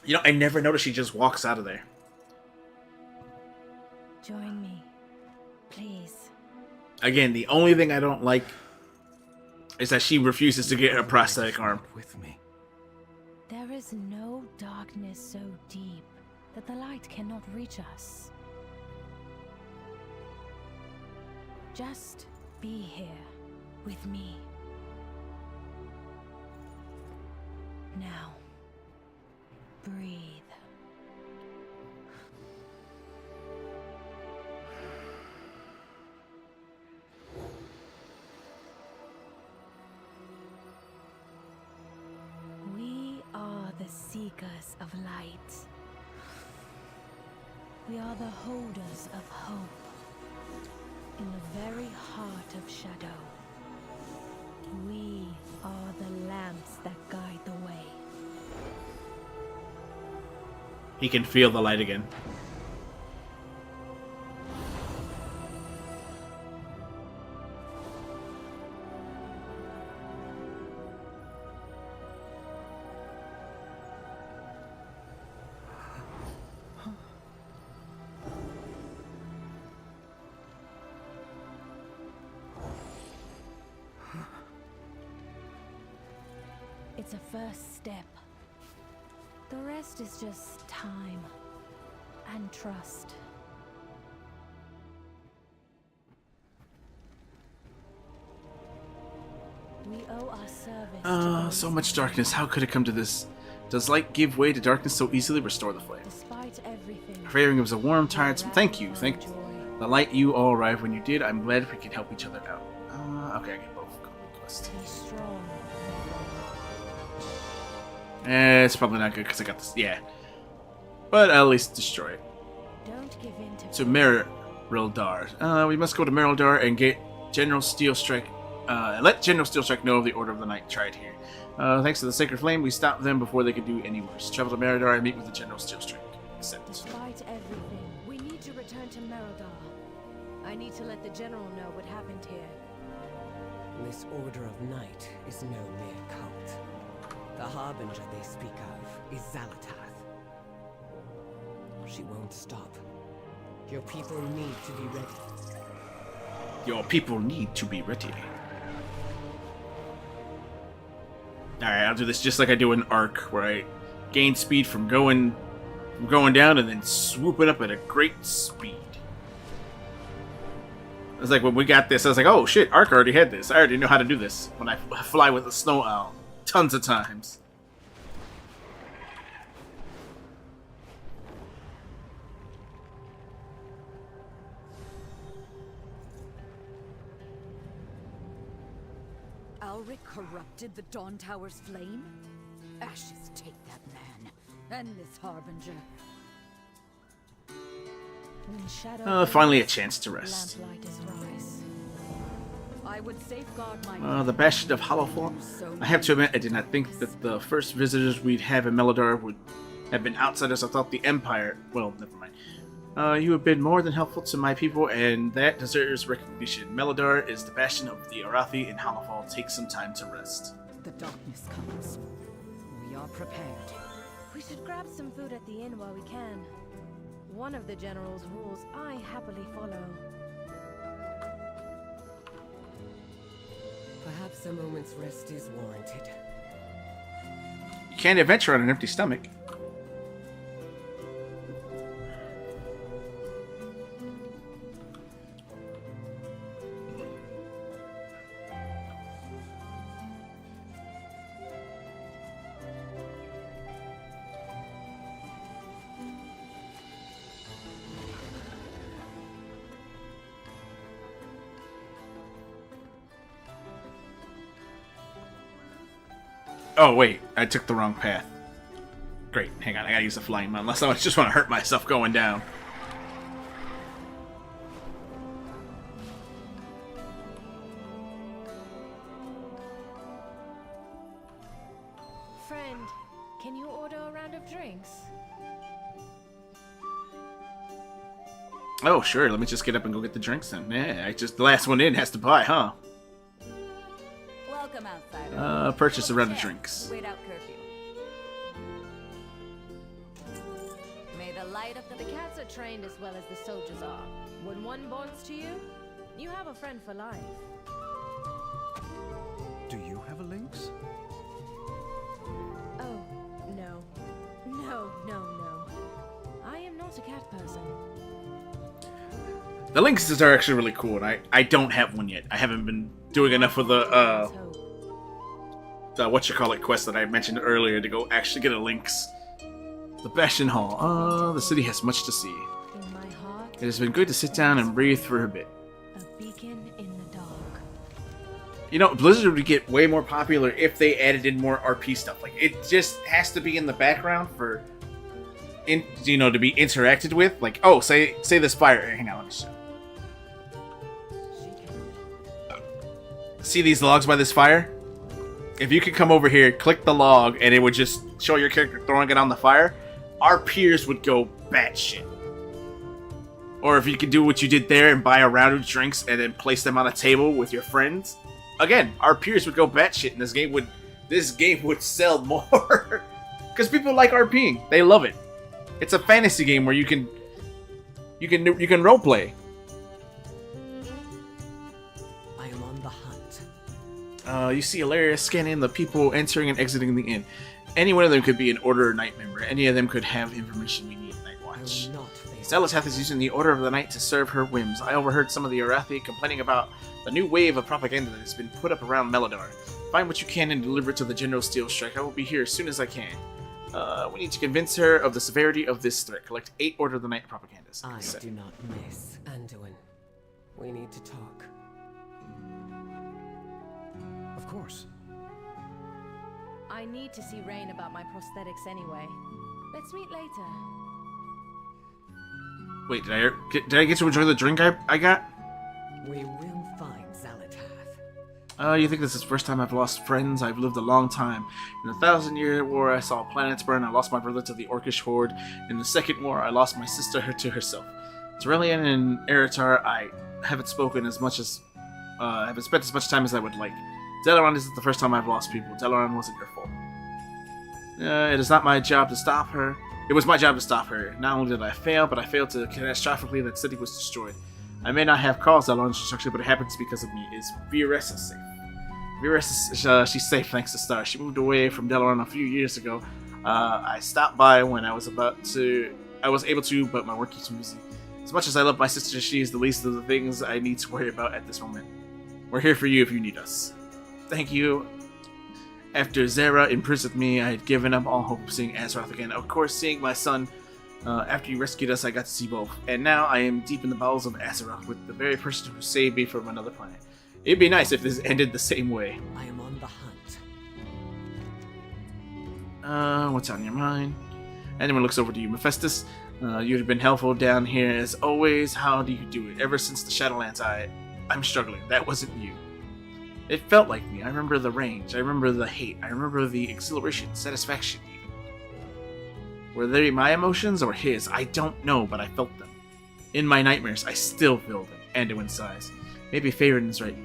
You know, I never noticed she just walks out of there. Join me, please. Again, the only thing I don't like is that she refuses to get a prosthetic arm. With me. There is no darkness so deep that the light cannot reach us. Just be here with me. Now, breathe. We are the seekers of light. We are the holders of hope. In the very heart of shadow, He can feel the light again. It's a first step. The rest is just time and trust. We owe our service to those So much darkness. How could it come to this? Does light give way to darkness so easily? Restore the flame. Despite everything. Craving was a warm, tired. Thank you. Thank the light. You all arrived when you did. I'm glad we can help each other out. Okay, I get both. Quest. Be strong. It's probably not good because I got this. Yeah, but I'll at least destroy it. Don't give in to To Merildar. We must go to Merildar and get General Steelstrike. Let General Steelstrike know of the Order of the Night. Try it here. Thanks to the Sacred Flame, we stopped them before they could do any worse. Travel to Merildar and meet with the General Steelstrike. Accept. Despite everything, we need to return to Merodar. I need to let the General know what happened here. This Order of Night is no mere cult. The Harbinger they speak of is Zalatath. She won't stop. Your people need to be ready. Your people need to be ready. Alright, I'll do this just like I do in Arc, where I gain speed from going down and then swoop it up at a great speed. It's like when we got this, I was like, oh shit, Arc already had this. I already know how to do this when I fly with a snow owl. Tons of times. Alric corrupted the Dawn Tower's flame? Ashes take that man, and this Harbinger. When shadow Finally a chance to rest. Lamplighters rise. I would safeguard my The Bastion of Hollowfall. I have to admit, I did not think that the first visitors we'd have in Melodar would have been outsiders. I thought the Empire... Well, never mind. You have been more than helpful to my people, and that deserves recognition. Melodar is the Bastion of the Arathi, and Hollowfall. Take some time to rest. The darkness comes. We are prepared. We should grab some food at the inn while we can. One of the General's rules I happily follow. Perhaps a moment's rest is warranted. You can't adventure on an empty stomach. Oh, wait. I took the wrong path. Great. Hang on. I gotta use the flying mount. Unless I just want to hurt myself going down. Friend, can you order a round of drinks? Oh, sure. Let me just get up and go get the drinks then. Yeah, the last one in has to buy, huh? Welcome, outsider. Purchase a round of drinks. Wait out curfew. May the light of The cats are trained as well as the soldiers are. When one bonds to you, you have a friend for life. Do you have a lynx? Oh, no. No. I am not a cat person. The lynxes are actually really cool, and I don't have one yet. I haven't been doing enough of the whatchamacallit quest that I mentioned earlier to go actually get a lynx. The Bastion Hall. The city has much to see. In my heart, It has been good to sit down and breathe for a bit. a beacon in the dark. You know, Blizzard would get way more popular if they added in more RP stuff. Like, it just has to be in the background for, to be interacted with. Like, oh, say this fire. Hang on, let me show. See these logs by this fire? If you could come over here, click the log, and it would just show your character throwing it on the fire. our peers would go batshit. Or if you could do what you did there and buy a round of drinks and then place them on a table with your friends, again, our peers would go batshit, and this game would sell more because people like RPing. They love it. It's a fantasy game where you can roleplay. I am on the hunt. You see Ilaria scanning the people entering and exiting the inn. Any one of them could be an Order or Night member. Any of them could have information we need. Night Watch. Zalatath is using the Order of the Night to serve her whims. I overheard some of the Arathi complaining about the new wave of propaganda that has been put up around Meladar. Find what you can and deliver it to the General Steel Strike. I will be here as soon as I can. We need to convince her of the severity of this threat. Collect 8 Order of the Night propagandas. I do not miss Anduin. We need to talk. Of course. I need to see Rain about my prosthetics anyway. Let's meet later. Wait, did I get to enjoy the drink I got? We will find Zalatath. You think this is the first time I've lost friends? I've lived a long time. In the 1,000-Year War, I saw planets burn. I lost my brother to the Orcish horde. In the Second War, I lost my sister to herself. Terrellian and Eritar, I haven't spoken as much as haven't spent as much time as I would like. Dalaran isn't the first time I've lost people. Dalaran wasn't your fault. It is not my job to stop her. It was my job to stop her. Not only did I fail, but I failed to catastrophically. That city was destroyed. I may not have caused Dalaran's destruction, but it happens because of me. Is Viressa safe? Viressa, she's safe thanks to Star. She moved away from Dalaran a few years ago. I stopped by when I was able to, but my work keeps me busy. As much as I love my sister, she is the least of the things I need to worry about at this moment. We're here for you if you need us. Thank you. After Zera imprisoned me, I had given up all hope of seeing Azeroth again. Of course, seeing my son, after you rescued us, I got to see both. And now I am deep in the bowels of Azeroth with the very person who saved me from another planet. It'd be nice if this ended the same way. I am on the hunt. What's on your mind? Anyone looks over to you, Mephistus. You'd have been helpful down here as always. How do you do it? Ever since the Shadowlands, I'm struggling. That wasn't you. It felt like me. I remember the range. I remember the hate. I remember the exhilaration, satisfaction even. Were they my emotions or his? I don't know, but I felt them. In my nightmares, I still feel them. Anduin sighs. Maybe Faerun is right.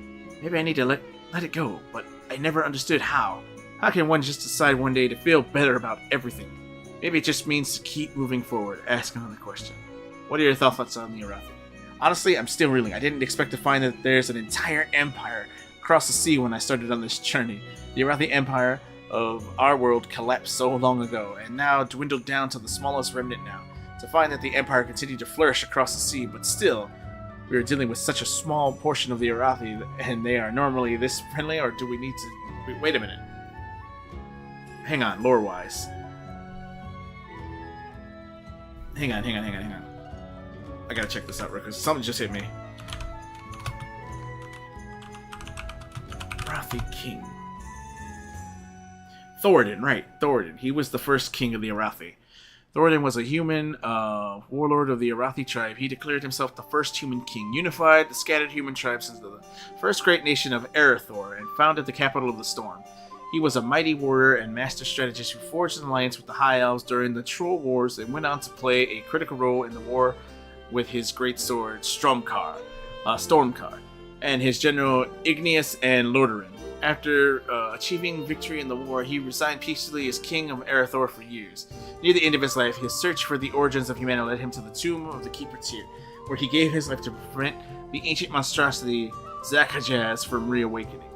Maybe I need to let it go, but I never understood how. How can one just decide one day to feel better about everything? Maybe it just means to keep moving forward. Ask another question. What are your thoughts on the Arathi? Honestly, I'm still reeling. I didn't expect to find that there's an entire empire across the sea when I started on this journey. The Arathi Empire of our world collapsed so long ago, and now dwindled down to the smallest remnant now. To find that the Empire continued to flourish across the sea, but still, we are dealing with such a small portion of the Arathi, and they are normally this friendly, or do we need to... Wait a minute. Hang on, lore-wise. Hang on. I gotta check this out real quick. Something just hit me. Arathi King. Thoradin, right. Thoradin. He was the first king of the Arathi. Thoradin was a human warlord of the Arathi tribe. He declared himself the first human king, unified the scattered human tribes into the first great nation of Erethdor, and founded the capital of the Storm. He was a mighty warrior and master strategist who forged an alliance with the High Elves during the Troll Wars and went on to play a critical role in the war with his great sword, Stormcar, and his general Igneous and Lordaeron. After achieving victory in the war, he resigned peacefully as king of Erethdor for years. Near the end of his life, his search for the origins of humanity led him to the tomb of the Keeper Tyr, where he gave his life to prevent the ancient monstrosity Zakajaz from reawakening.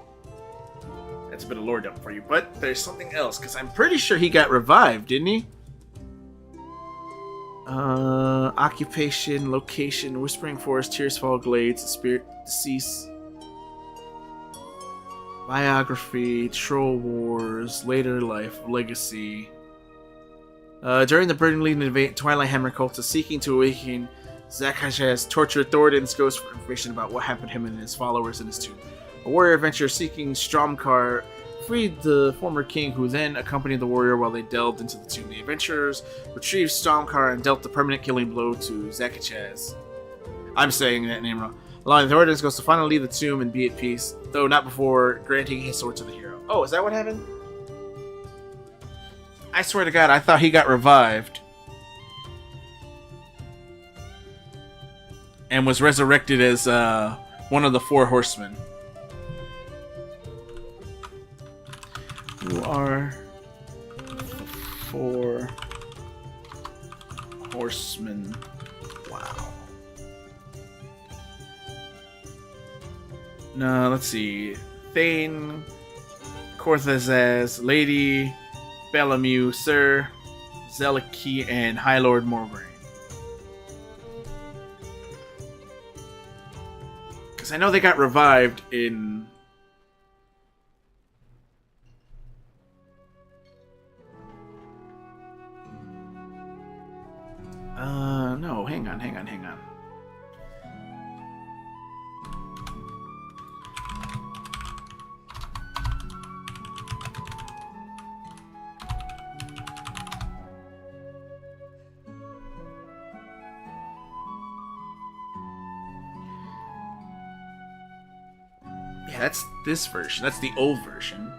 That's a bit of lore dump for you, but there's something else, because I'm pretty sure he got revived, didn't he? Occupation, location, Whispering Forest, Tearsfall Glades, Spirit Decease, biography, Troll Wars, later life, legacy. During the Burning Twilight Hammer cult is seeking to awaken Zakajaz tortured Thoradin's ghost for information about what happened to him and his followers in his tomb. A warrior adventurer seeking Stromkar freed the former king, who then accompanied the warrior while they delved into the tomb. The adventurers retrieved Stromkar and dealt the permanent killing blow to Zakajaz. I'm saying that name wrong. Allowing the Thoradin's ghost to finally leave the tomb and be at peace, though not before granting his sword to the hero. Oh, is that what happened? I swear to God, I thought he got revived. and was resurrected as one of the 4 horsemen. Who are the 4 horsemen? Wow. No, let's see. Thane, Corthazaz, Lady, Bellamy, Sir, Zeliki, and High Lord Morgraine. Because I know they got revived in... no, hang on. Yeah, that's this version. That's the old version.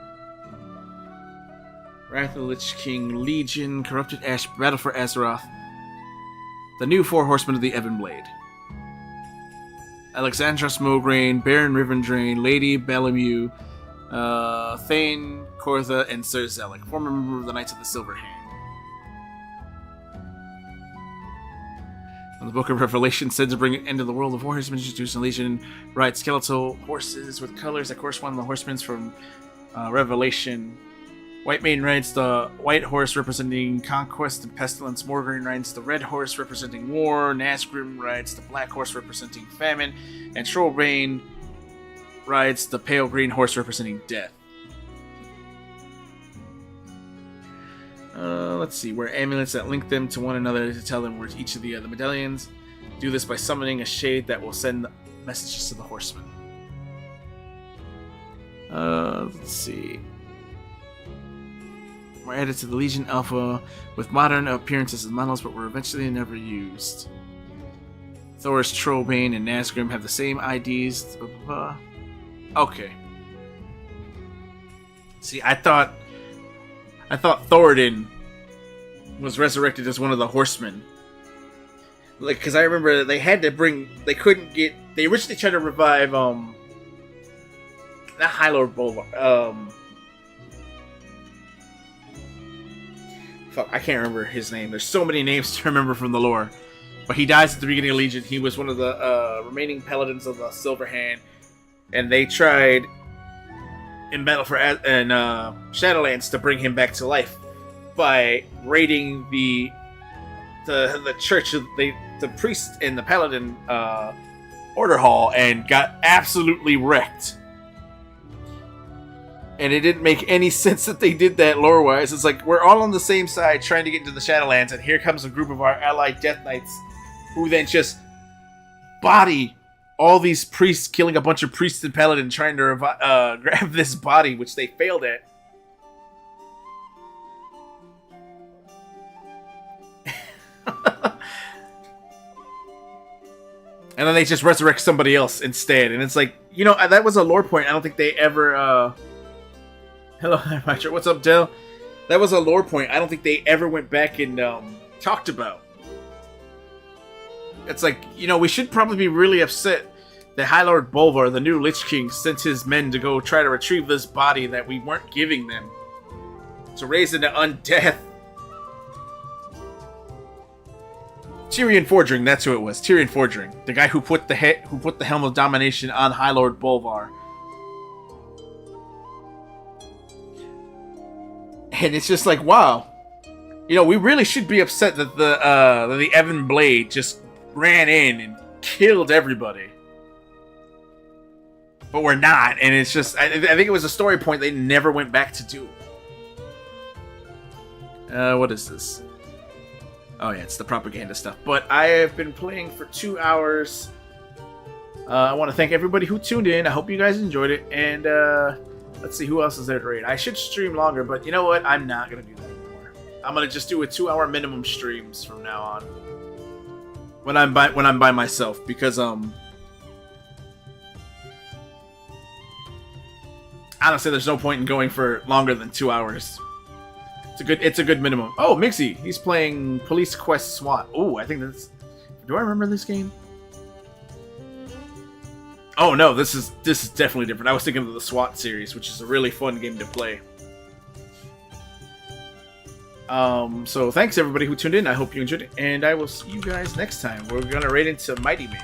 Wrath of the Lich King, Legion, Corrupted Ash, Battle for Azeroth. The new 4 Horsemen of the Ebon Blade. Alexandros Mograine, Baron Rivendrain, Lady Bellamy, Thane, Kortha, and Sir Zelik, former member of the Knights of the Silver Hand. The Book of Revelation said to bring an end to the world of horsemen, introducing Legion ride skeletal horses with colors that correspond to the horsemen from Revelation. Whitemane rides the white horse representing conquest and pestilence. Morgraine rides the red horse representing war. Nazgrim rides the black horse representing famine. And Trollbane rides the pale green horse representing death. Let's see, wear amulets that link them to one another to tell them where each of the other medallions. Do this by summoning a shade that will send messages to the horsemen. Let's see. Were added to the Legion Alpha with modern appearances as models, but were eventually never used. Thor's Trollbane and Nazgrim have the same IDs. Okay. See, I thought Thoradin was resurrected as one of the horsemen. Like, because I remember they originally tried to revive, not High Lord Boulevard, fuck, I can't remember his name. There's so many names to remember from the lore. But he dies at the beginning of Legion. He was one of the remaining paladins of the Silver Hand. And they tried in Battle for Shadowlands to bring him back to life by raiding the church of the priest in the paladin order hall and got absolutely wrecked. And it didn't make any sense that they did that lore-wise. It's like, we're all on the same side trying to get into the Shadowlands, and here comes a group of our allied Death Knights who then just body all these priests, killing a bunch of priests and paladins trying to grab this body, which they failed at. And then they just resurrect somebody else instead. And it's like, you know, that was a lore point I don't think they ever... Hello, Patrick. What's up, Dell? That was a lore point I don't think they ever went back and talked about. It's like, you know, we should probably be really upset that High Lord Bolvar, the new Lich King, sent his men to go try to retrieve this body that we weren't giving them to raise it to undeath. Tyrion Fordring, that's who it was. Tyrion Fordring, the guy who put the Helm of Domination on High Lord Bolvar. And it's just like, wow, you know, we really should be upset that the Ebon Blade just ran in and killed everybody. But we're not, and it's just, I think it was a story point they never went back to do. What is this? Oh yeah, it's the propaganda stuff. But I have been playing for 2 hours. I want to thank everybody who tuned in. I hope you guys enjoyed it, and let's see who else is there to raid. I should stream longer, but you know what? I'm not gonna do that anymore. I'm gonna just do a 2-hour minimum streams from now on. When I'm by myself, because honestly, there's no point in going for longer than 2 hours. It's a good minimum. Oh, Mixie, he's playing Police Quest SWAT. Oh, I think that's. Do I remember this game? Oh no, this is definitely different. I was thinking of the SWAT series, which is a really fun game to play. So thanks everybody who tuned in. I hope you enjoyed it, and I will see you guys next time. We're gonna raid into Mighty Ming.